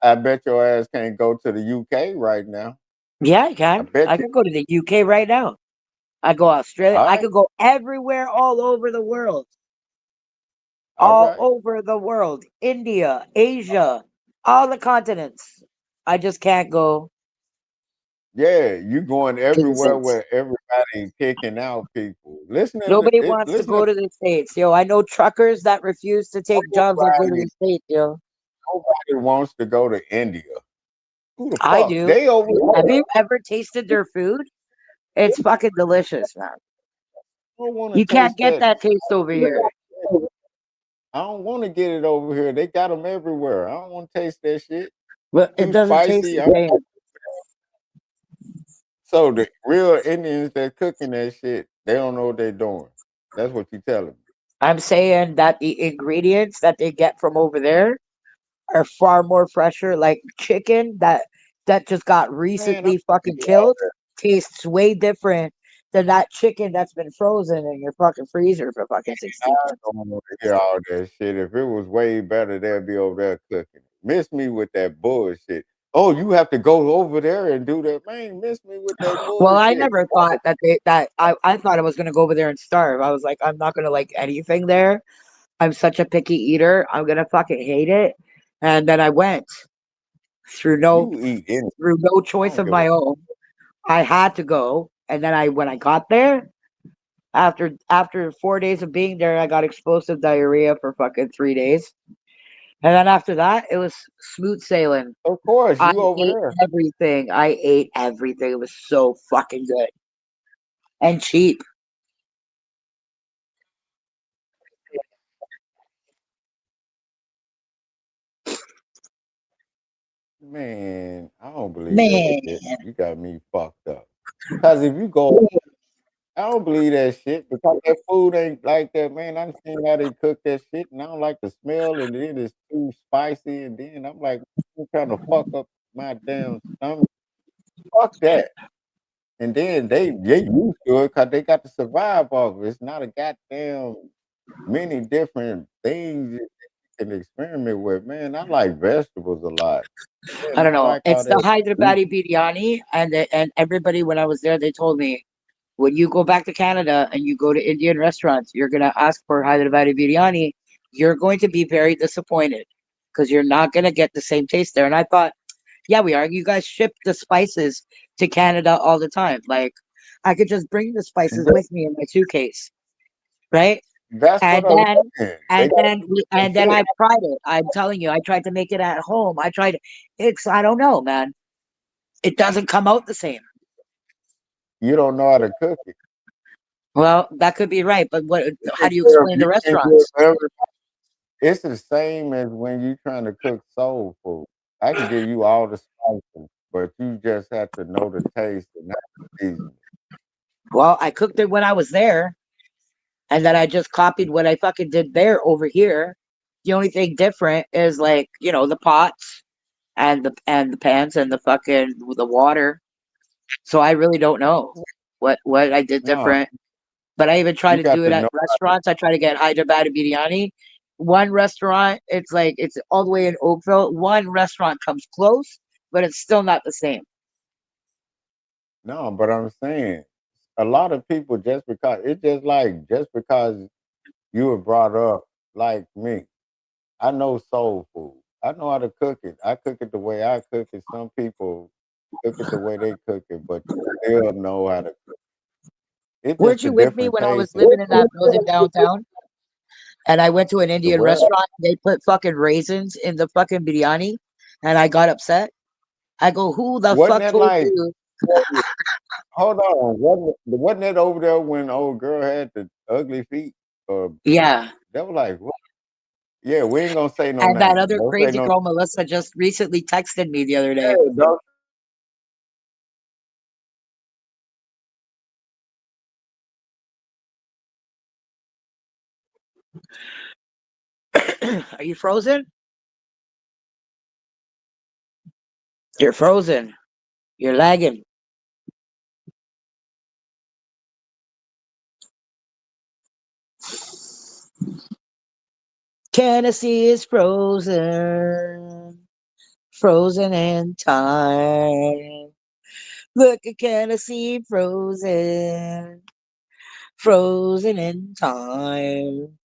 I bet your ass can't go to the UK right now. Yeah, I I can. bet I you. could go to the UK right now. I go Australia. All I right. could go everywhere all over the world. All All right. over the world. India, Asia, all the continents. I just can't go Yeah, you going to the everywhere States. where everybody picking out people. Nobody wants to Listening go to to the States. Yo, I know truckers that refuse to take jobs that go to nobody, the States, yo. nobody wants to go to India. Who the I fuck? do. They over Have there. you ever tasted their food? It's fucking delicious, man. I don't want to You can't taste get that. that taste over here. I don't want to get it over here. They got them everywhere. I don't want to taste that shit. But it Too doesn't taste spicy. the same. So the real Indians that cooking that shit, they don't know what they're doing. That's what you telling me. I'm saying that the ingredients that they get from over there are far more fresher. Like chicken that just got Man, I recently don't fucking hear all killed that. tastes way different than that chicken that's been frozen in your fucking freezer for fucking I 16 months. don't want to hear all that shit. If it was way better, they'd be over there cooking. Miss me with that bullshit. Oh, you have to go over there and do that. Man, miss me with that Well, I bullshit. never thought I thought I was gonna go over there and starve. I was like, I'm not gonna like anything there. I'm such a picky eater. I'm gonna fucking hate it. And then I went through no You eat anything. through no I choice don't of give a my own. I had to go. And then I when I got there, after 4 days of being there, I got explosive diarrhea for fucking 3 days. And then after that, it was smooth sailing. Of course, I you over ate there. everything. I ate everything. It was so fucking good and cheap. Man, I don't believe that Man, shit. You got me fucked up. Cause if you go, I don't believe that shit because that food ain't like that, man. I've seen how they cook that shit, and I don't like the smell, and then it's too spicy, and then I'm like, I'm trying to fuck up my damn stomach. Fuck that. And then they used to it because they got to survive off of it. It's not a goddamn many different things that you can experiment with. Man, I like vegetables a lot. Man, I I don't don't know. like all It's the that beef. Hyderabadi biryani, and everybody when I was there, they told me when you go back to Canada and you go to Indian restaurants, you're gonna ask for Hyderabadi biryani. You're going to be very disappointed because you're not gonna get the same taste there. And I thought, yeah, we are. You guys ship the spices to Canada all the time. Like, I could just bring the spices Th- with me in my suitcase, right? That's what And I'm then saying. They got to and then fit. I tried it. I'm telling you, I tried to make it at home. I tried it. It's I don't know, man. It doesn't come out the same. You don't know how to cook it. Well, that could be right, but what? You How can do you give explain you the can give restaurants? it's the same as when you trying to cook soul food. I can give you all the spices, but you just have to know the taste and not the seasoning. Well, I cooked it when I was there, and then I just copied what I fucking did there over here. The only thing different is like the pots and the pans and the fucking the water. So I really don't know what I did No, different. But I even try you to do got it to at know. restaurants. I try to get Hyderabad biryani. One restaurant, it's all the way in Oakville. One restaurant comes close, but it's still not the same. No, but I'm saying a lot of people just because you were brought up like me. I know soul food. I know how to cook it. I cook it the way I cook it. Some people cook it the way they cook it, but you still know how to cook. It's Weren't just a you with me different when I was taste. living in that building downtown? And I went to an The Indian where? restaurant. They put fucking raisins in the fucking biryani, and I got upset. I go, "Who the Wasn't fuck that told like you?" hold on, wasn't that over there when old girl had the ugly feet? Yeah. That was like what? Yeah, we ain't gonna say no And that name. other Don't say crazy no girl, Melissa, just recently texted me the other day. yeah, don't Are you frozen? You're frozen. You're lagging. Tennessee is frozen. Frozen in time. Look at Tennessee frozen. Frozen in time.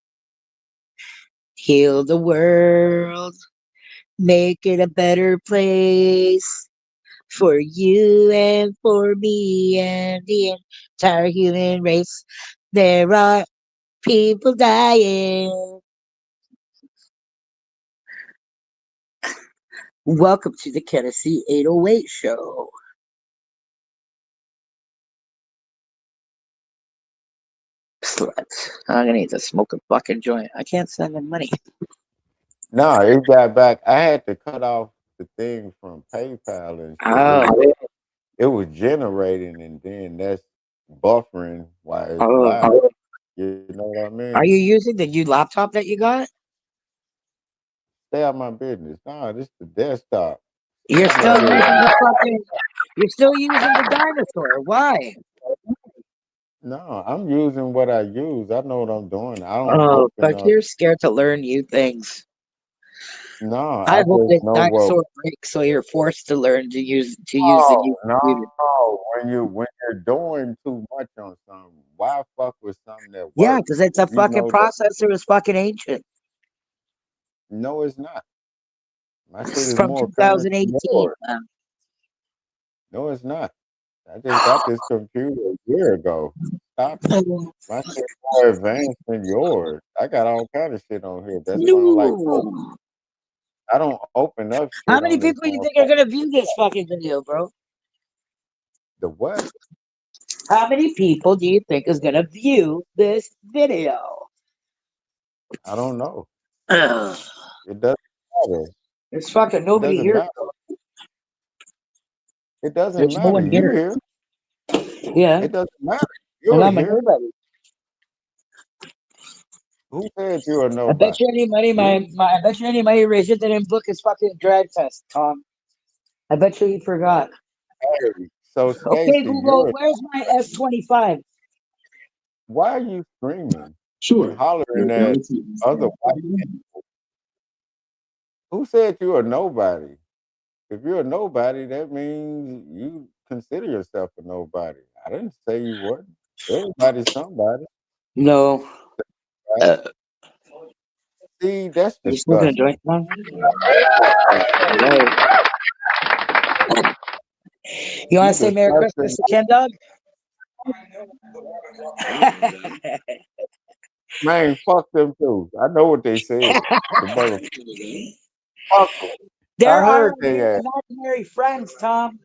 Heal the world. Make it a better place for you and for me and the entire human race. There are people dying. Welcome to the Tennessee 808 show. Slut. I'm gonna need to smoke a fucking joint. I can't send them money. No, it got back. I had to cut off the thing from PayPal and shit. Oh, It was generating and then that's buffering while it's oh. live. You know what I Are mean? you using the new laptop that you got? Stay out my business. Nah, this the desktop. You're Stay out still my using business. the fucking. You're still using the dinosaur. Why? No, I'm using what I use. I know what I'm doing. I don't Oh, open but up. you're scared to learn new things. No, I I hope just this know what. dinosaur breaks so you're forced to learn to use the new Oh computer. no! When you're doing too much on something, why fuck with something that Yeah, works? because it's a If you fucking know that, processor is fucking ancient. no, it's not. My shit It's is from more current than 2018. yours. No, it's not. I just got this computer a year ago. Stop it. My shit more advanced than yours. I got all kind of shit on here. That's why I don't like open. No. I don't open up How shit many on this people do you think are motherfucker. gonna view this fucking video, bro? The what? How many people do you think is gonna view this video? I don't know. Ugh. It doesn't matter. There's fucking It nobody doesn't here, matter. bro. It doesn't There's no matter. one You here. here? Yeah, It doesn't matter. and You're I'm a here. nobody. Who said you're I bet nobody? you any money, You. I bet you any money, Razor didn't book his fucking drag test, Tom. I bet you he forgot. Hey, so Okay, Stacy, Google, you're. where's my S25? Why are you screaming and Sure. hollering You're at going to. other white people? Who said you're a nobody? If you're a nobody, that means you consider yourself a nobody. I didn't say you weren't. Everybody's somebody. No. Right? See, that's Are you smoking a disgusting. joint now? Right. Right. You want You to say Merry disgusting. Christmas to Ken Dog? Man, fuck them too. I know what they said. The mother fuck 'em. I There are heard they ass. imaginary friends, Tom.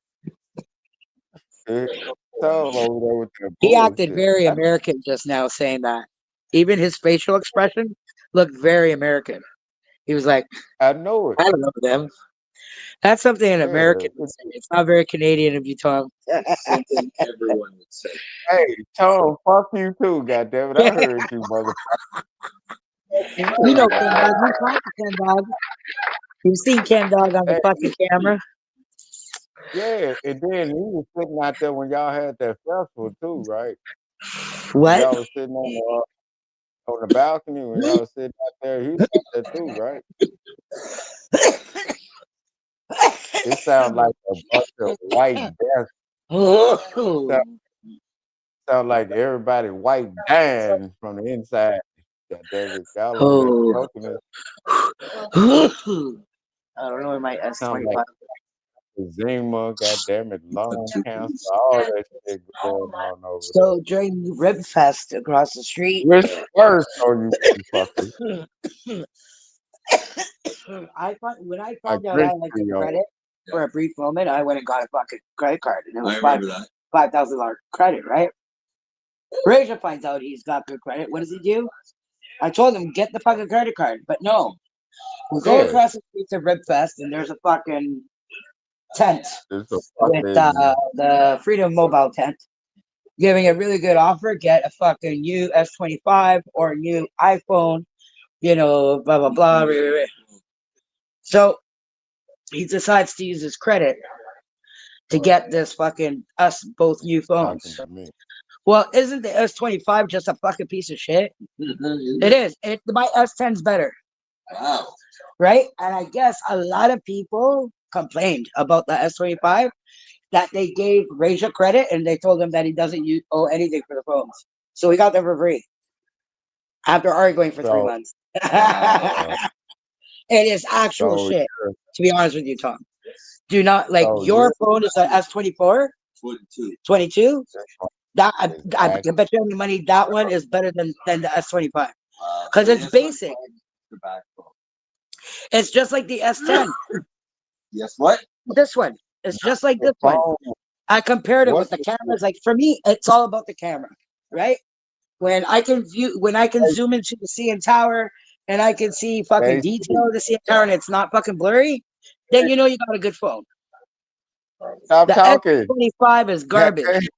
It all over there with that He acted bullshit. very American just now saying that. Even his facial expression looked very American. He was like, I know it. I don't know them. That's something an Yeah. American would say. It's not very Canadian of you, Tom. Something everyone would say. Hey, Tom, fuck you too, goddammit. I heard you, motherfucker. You know Ken Dog. You talked to Ken Dog. You've seen Ken Dog on the Hey, fucking camera. yeah, and then he was sitting out there when y'all had that festival too, right? When What? y'all was sitting on the balcony, when y'all was sitting out there, he was out there too, right? It sounds like a bunch of white death. Sound, sound like everybody white dying from the inside. Goddammit, y'all over there Oh. smoking it. I don't know where my Sound S25. like eczema, goddammit, lung cancer, all that shit going on over there. So during Rib Fest across the street, Which worse on you motherfuckers? when I I found out I drink had to good y'all. credit for a brief moment, I went and got a fucking credit card, and it was I remember that. $5,000 credit, right? Razor finds out he's got good credit. What does he do? I told him get the fucking credit card, but no. We go Yeah, across the street to Rib Fest, and there's a fucking tent it's a with fucking the Freedom Mobile tent giving a really good offer. Get a fucking new S25 or a new iPhone you know, blah blah blah. Rah, rah, rah. So he decides to use his credit to get this fucking us both new talking phones. to me. Well, isn't the S25 just a fucking piece of shit? It is. My S10's better, Wow. right? And I guess a lot of people complained about the S25 that they gave Raja credit and they told him that he doesn't owe anything for the phones. So he got them for free after arguing for 3 So, months. uh, It is actual so, shit, to be honest with you, Tom. Do not like so your phone is an S24, 22. 22. That is I act, can bet you any money that one is better than the S25 because The it's basic. S25 is the backbone. It's just like the S10. Yes, what? This one, it's just like the this one. phone. I compared it with What's the the cameras. Like for me, it's all about the camera, right? When I can zoom into the CN Tower and I can see fucking Stacy? detail of the CN Tower and it's not fucking blurry, then you know you got a good phone. Stop The talking. S25 is garbage.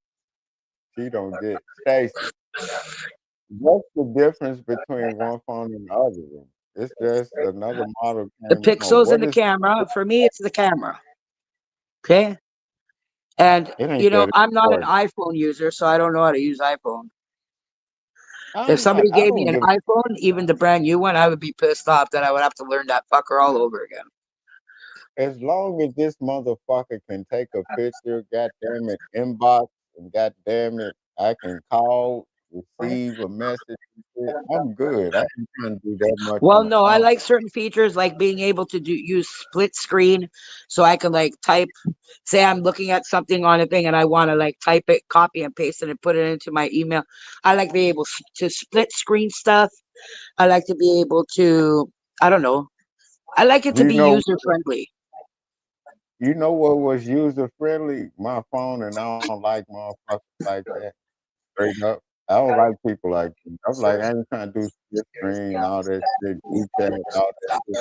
She don't get Stacy. What's the difference between one phone and the other one? It's just another model The came out. pixels in What the is camera, for me, it's the camera. Okay. And it? Ain't you know, that I'm not an important. iPhone user, so I don't know how to use iPhone. If I'm not. somebody I gave me don't an give. iPhone, even the brand new one, I would be pissed off that I would have to learn that fucker all over again. As long as this motherfucker can take a picture, goddamn it, inbox, and goddamn it, I can call, receive a message. And shit, I'm good. I ain't trying to do that much Well, on the no, I phone. like certain features like being able to use split screen, so I can like type. Say I'm looking at something on a thing and I want to like type it, copy and paste it, and put it into my email. I like to be able to split screen stuff. I like to be able to. I don't know. I like it to You be know, user friendly. you know what was user friendly? My phone, and I don't like motherfuckers like that. Straight up, I don't like people like me. I'm like, I ain't trying to do split screen, all that shit, group chat, all that shit.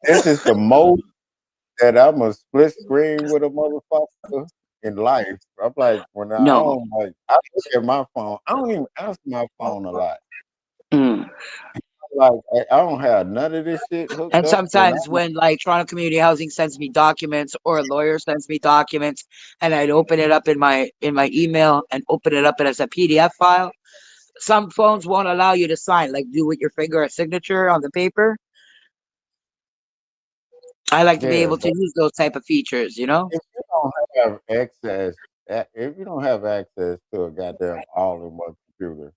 This is the most that I'm a split screen with a motherfucker in life. I'm like, when I No. don't like, I look at my phone. I don't even answer my phone a lot. Mm. Like, I don't have none of this shit hooked And up. When sometimes when like Toronto Community Housing sends me documents or a lawyer sends me documents and I'd open it up in my email and open it up as a PDF file, some phones won't allow you to sign, like do with your finger a signature on the paper. I like to be yeah, able to but use those type of features, you know? if you don't have access, if you don't have access to a goddamn all-in-one computer,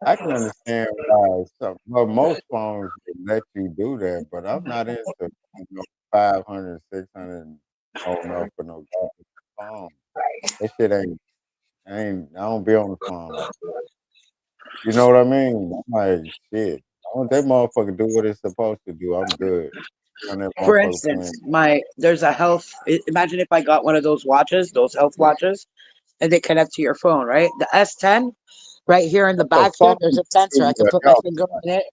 I can understand why some, well, most phones will let you do that, but I'm not into 500, 600 holding up for no goddamn phone. That shit ain't. I don't be on the phone like that. You know what I mean? I'm like shit. I want that motherfucker do what it's supposed to do. I'm good. On that For motherfucker instance, playing. there's a health. Imagine if I got one of those watches, those health watches, and they connect to your phone, right? The S10, right here in the What the back here, fuck there's you a sensor. giving I can me put a my health? finger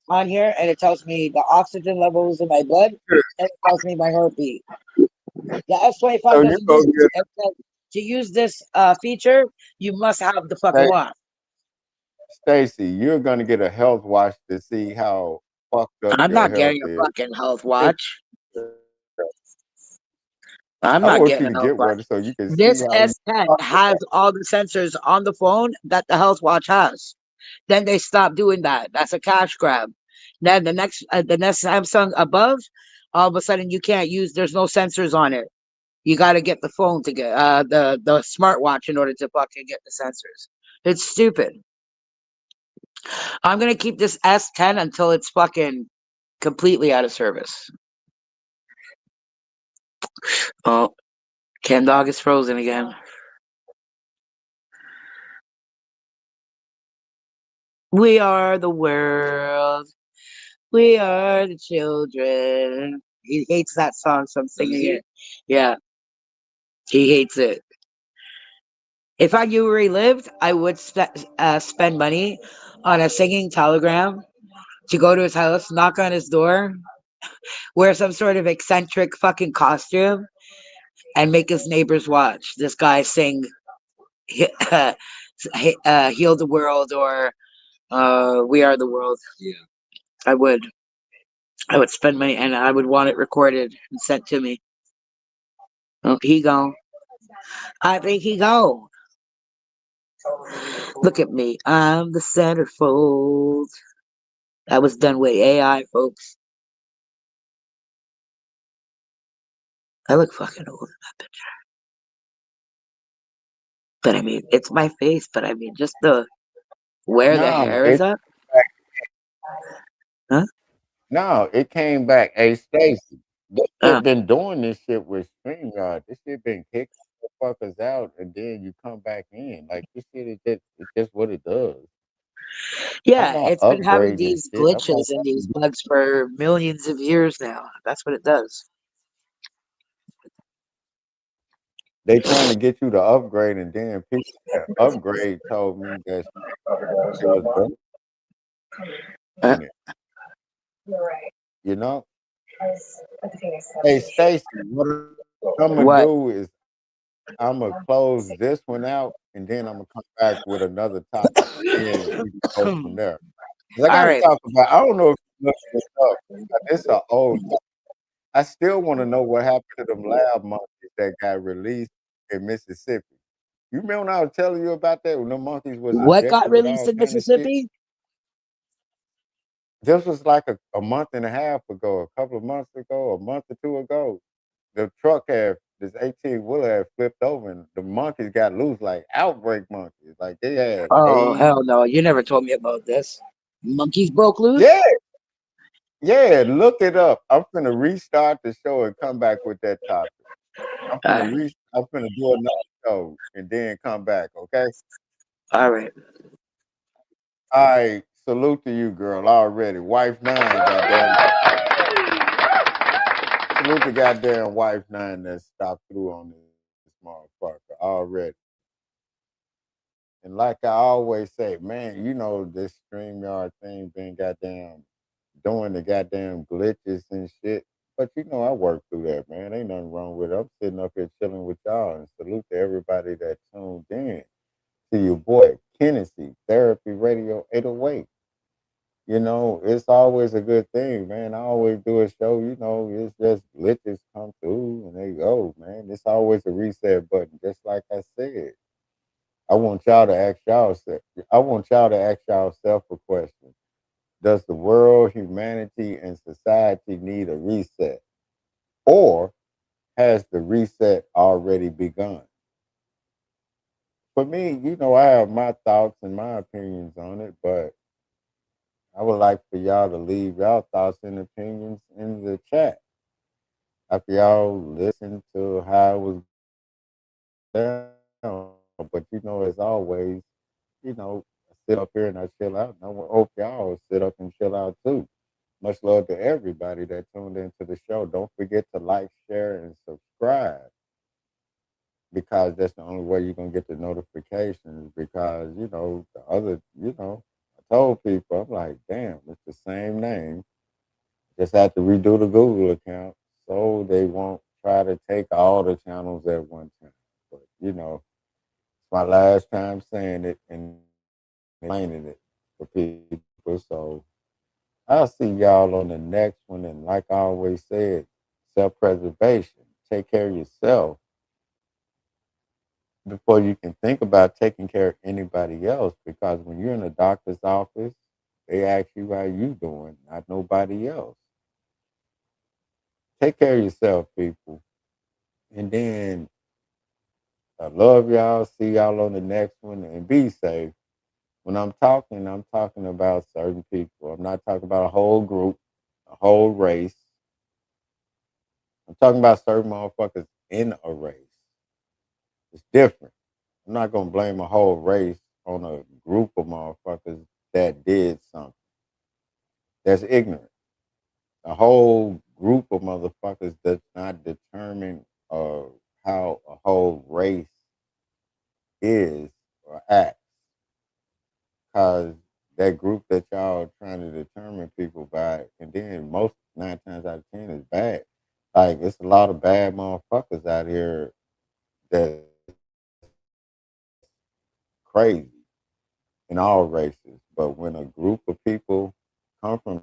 on here, and it tells me the oxygen levels in my blood, and it tells me my heartbeat. The S25 So you doesn't do go this. get It says to use this feature, you must have the fucking Sta- watch. Stacy, you're gonna get a health watch to see how fucked up I'm your not health getting a is. fucking health It- watch. I'm I not want you getting to a health get watch. one so you can see This how you S10 fucked has up. all the sensors on the phone that the health watch has. Then they stopped doing that. That's a cash grab. Then the next Samsung above, all of a sudden you can't use. There's no sensors on it. You got to get the phone to get the smartwatch in order to fucking get the sensors. It's stupid. I'm gonna keep this S10 until it's fucking completely out of service. Oh, Ken Dog is frozen again. We are the world. We are the children. He hates that song, so I'm singing it. Yeah, he hates it. If I knew where he lived, I would spend money on a singing telegram to go to his house, knock on his door, wear some sort of eccentric fucking costume, and make his neighbors watch this guy sing Heal the World or We Are the World. Yeah. I would. I would spend money and I would want it recorded and sent to me. Oh, he gone. I think he gone. Look at me. I'm the centerfold. That was done with AI, folks. I look fucking old in that picture. But I mean, it's my face, but I mean, just the where the No, hair is it up. back. Huh? No, it came back. Hey, Stacy, this Uh, shit been doing this shit with StreamYard. This shit been kicking motherfuckers out, and then you come back in. Like this shit is just what it does. I'm yeah, not it's been having upgrading and these shit. I'm glitches and these bugs for millions of years now. That's what it does. they trying to get you to upgrade, and then people that upgrade told me that it was doing Uh, it. You know? Hey, Stacy, what I'm gonna what? do is I'm gonna close this one out, and then I'm gonna come back with another topic, and then we can go All from there. 'Cause I got to right. talk about. I don't know if you look this up. It's an old. I still want to know what happened to them lab monkeys that got released in Mississippi. You remember when I was telling you about that when the monkeys was What got injected with released all in kind of shit? Mississippi? This was like a month and a half ago, a couple of months ago, a month or two ago. The truck had this 18 wheeler had flipped over and the monkeys got loose like outbreak monkeys. Like they had Oh, AIDS. hell no. You never told me about this. Monkeys broke loose? Yeah, yeah, look it up. I'm finna restart the show and come back with that topic. Uh, I'm finna do another show and then come back, okay? all right. All right, salute to you, girl, already. Wife 9, goddamn. Salute to goddamn wife 9 that stopped through on this motherfucker already. And like I always say, man, you know this StreamYard thing been goddamn doing the goddamn glitches and shit. But you know I work through that, man. Ain't nothing wrong with it. I'm sitting up here chilling with y'all and salute to everybody that tuned in. To your boy, Kennedy, Therapy Radio 808. You know, it's always a good thing, man. I always do a show, you know, it's just glitches come through and they go, man. It's always a reset button, just like I said. I want y'all to ask y'all I want y'all to ask yourself a question. Does the world, humanity, and society need a reset? Or has the reset already begun? For me, you know, I have my thoughts and my opinions on it, but I would like for y'all to leave y'all thoughts and opinions in the chat. After y'all listen to how it was down. But you know, as always, you know, I sit up here and I chill out. And I hope y'all sit up and chill out too. Much love to everybody that tuned into the show. Don't forget to like, share, and subscribe because that's the only way you're gonna get the notifications. Because you know the other, you know, I told people I'm like, damn, it's the same name. Just have to redo the Google account so they won't try to take all the channels at one time. But you know, it's my last time saying it and explaining it for people. So I'll see y'all on the next one. And like I always said, self preservation. Take care of yourself before you can think about taking care of anybody else. Because when you're in a doctor's office, they ask you how you doing, not nobody else. Take care of yourself, people. And then I love y'all. See y'all on the next one and be safe. When I'm talking about certain people. I'm not talking about a whole group, a whole race. I'm talking about certain motherfuckers in a race. It's different. I'm not gonna blame a whole race on a group of motherfuckers that did something. That's ignorant. A whole group of motherfuckers does not determine how a whole race is or acts. Cause that group that y'all trying to determine people by, and then most 9 times out of 10 is bad. Like it's a lot of bad motherfuckers out here that's crazy in all races. But when a group of people come from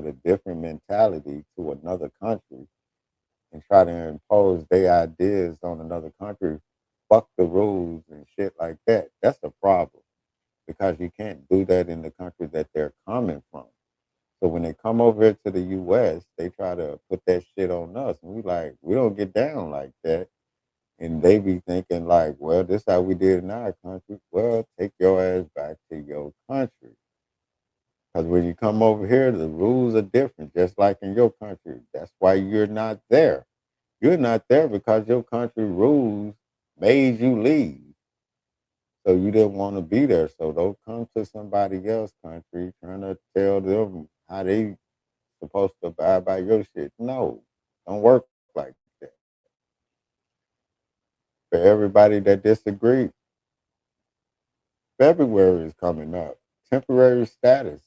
with a different mentality to another country and try to impose their ideas on another country, fuck the rules and shit like that. That's a problem because you can't do that in the country that they're coming from. So when they come over here to the US, they try to put that shit on us. And we don't get down like that. And they be thinking like, well, this how we did in our country. Well, take your ass back to your country. Because when you come over here, the rules are different, just like in your country. That's why you're not there. You're not there because your country rules made you leave. So you didn't want to be there. So don't come to somebody else's country trying to tell them how they supposed to abide by your shit. No, don't work like that. For everybody that disagrees, February is coming up. Temporary status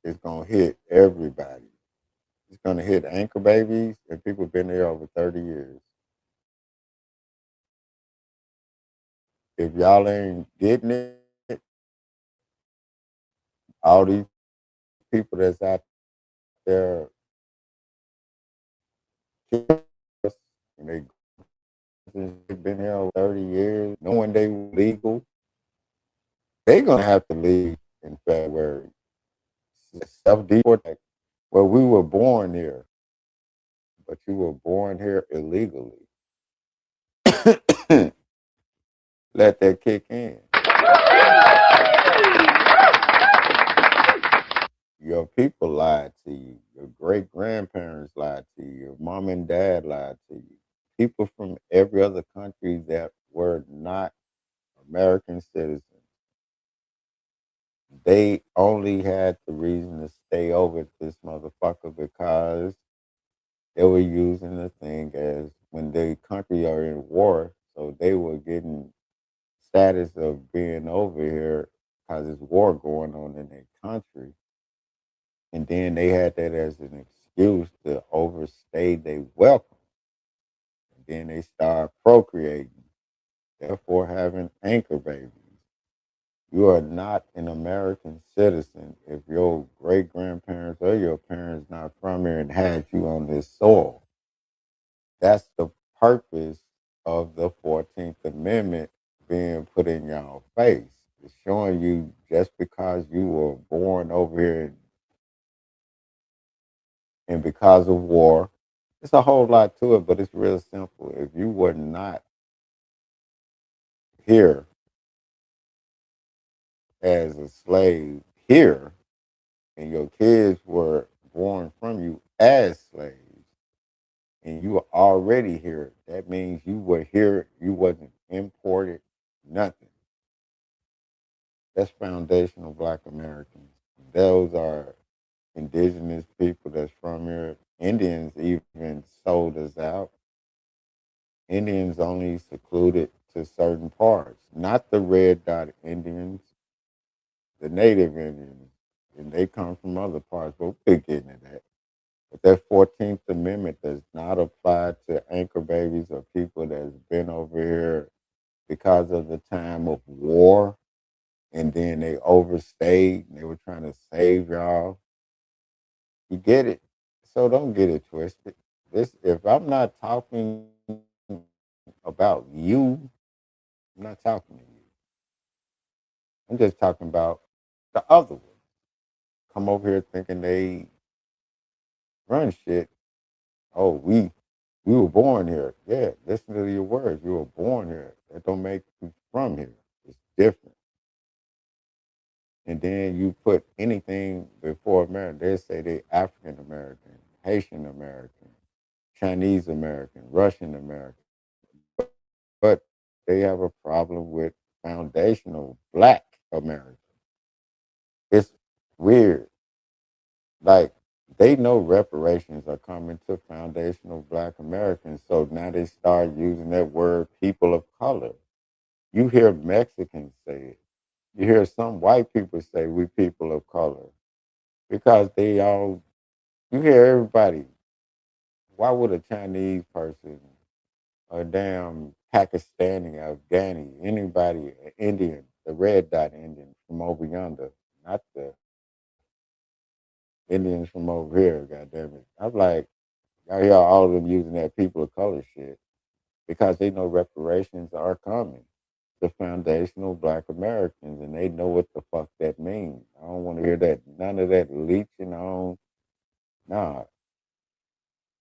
is gonna hit everybody. It's gonna hit anchor babies and people been there over 30 years. If y'all ain't getting it, all these people that's out there and they've been here over 30 years, knowing they legal, they gonna have to leave in February. Self-deport. Well, we were born here, but you were born here illegally. Let that kick in. Your people lied to you. Your great grandparents lied to you. Your mom and dad lied to you. People from every other country that were not American citizens, they only had the reason to stay over this motherfucker because they were using the thing as when the country are in war, so they were getting status of being over here because there's war going on in their country. And then they had that as an excuse to overstay their welcome. And then they start procreating, therefore having anchor babies. You are not an American citizen if your great grandparents or your parents not from here and had you on this soil. That's the purpose of the 14th Amendment being put in your face. It's showing you just because you were born over here and because of war, it's a whole lot to it, but it's real simple. If you were not here as a slave here and your kids were born from you as slaves and you were already here, that means you were here, you wasn't imported, nothing. That's foundational Black Americans. Those are indigenous people that's from here. Indians even sold us out. Indians only secluded to certain parts, not the red dot Indians, the native Indians, and they come from other parts, but we'll get into that. But that 14th Amendment does not apply to anchor babies or people that's been over here because of the time of war and then they overstayed and they were trying to save y'all. You get it? So don't get it twisted. This if I'm not talking about you, I'm not talking to you. I'm just talking about the other one. Come over here thinking they run shit. Oh, we were born here. Yeah, listen to your words. You were born here. That don't make you from here. It's different. And then you put anything before American, they say they African American, Haitian American, Chinese American, Russian American. But they have a problem with foundational Black American. It's weird. Like they know reparations are coming to foundational Black Americans, so now they start using that word people of color. You hear Mexicans say it. You hear some white people say we people of color because they all. You hear everybody. Why would a Chinese person, a damn Pakistani, Afghani, anybody, Indian, the red dot Indian from over yonder, not the Indians from over here, goddamn it. I'm like, I hear all of them using that people of color shit because they know reparations are coming to foundational black Americans and they know what the fuck that means. I don't want to hear that, none of that leeching on. Nah,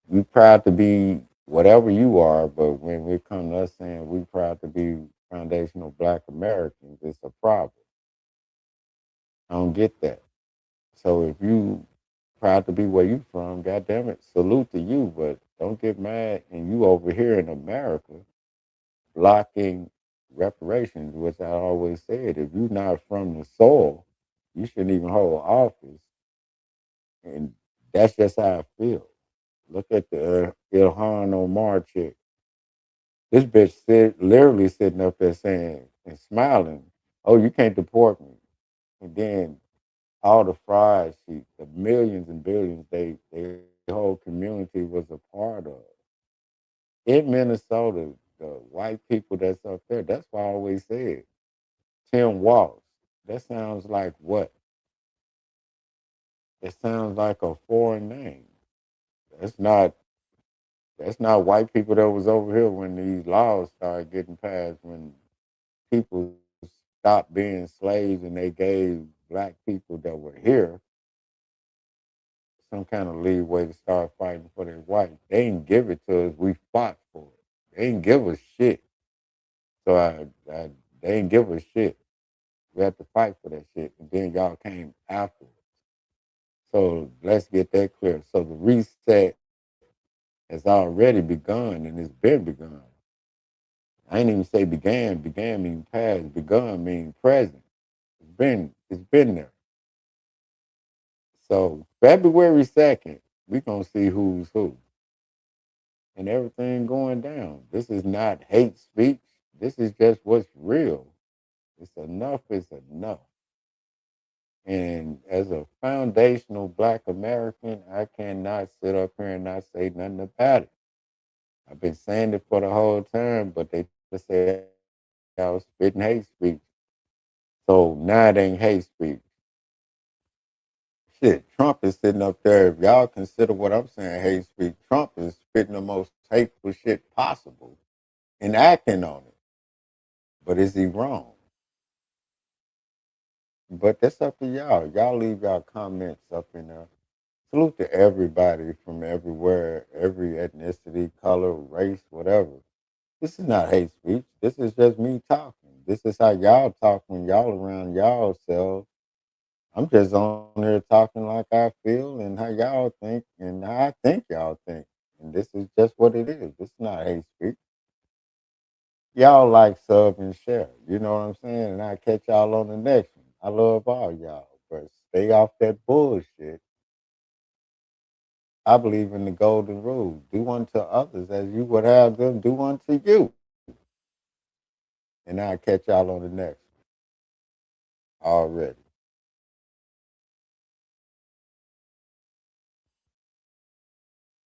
we proud to be whatever you are, but when we come to us saying we proud to be foundational black Americans, it's a problem. I don't get that. So if you proud to be where you from, goddamn it, salute to you, but don't get mad and you over here in America blocking reparations, which I always said, if you're not from the soil, you shouldn't even hold office. And that's just how I feel. Look at the Ilhan Omar chick. This bitch literally sitting up there saying and smiling, "Oh, you can't deport me." And then all the fraud sheet, the millions and billions they whole community was a part of. In Minnesota, the white people that's up there, that's why I always said Tim Walz. That sounds like what? It sounds like a foreign name. That's not that's not white people that was over here when these laws started getting passed, when people stopped being slaves and they gave black people that were here some kind of leeway to start fighting for their whites. They didn't give it to us. We fought for it. They didn't give us shit. So they didn't give us shit. We had to fight for that shit. And then y'all came afterwards. So let's get that clear. So the reset has already begun and it's been begun. I ain't even say began. Began means past. Begun means present. It's been there. So February 2nd, we're gonna see who's who. And everything going down. This is not hate speech. This is just what's real. It's enough is enough. And as a foundational black American, I cannot sit up here and not say nothing about it. I've been saying it for the whole time, but they just say I was spitting hate speech. So now it ain't hate speech. Shit, Trump is sitting up there. If y'all consider what I'm saying hate speech, Trump is spitting the most hateful shit possible and acting on it. But is he wrong? But that's up to y'all. Y'all leave y'all comments up in there. Salute to everybody from everywhere, every ethnicity, color, race, whatever. This is not hate speech. This is just me talking. This is how y'all talk when y'all around y'all selves. I'm just on here talking like I feel and how y'all think and how I think y'all think. And this is just what it is. It's not hate speech. Y'all like, sub, and share. You know what I'm saying? And I catch y'all on the next one. I love all y'all, but stay off that bullshit. I believe in the golden rule. Do unto others as you would have them do unto you. And I'll catch y'all on the next one already.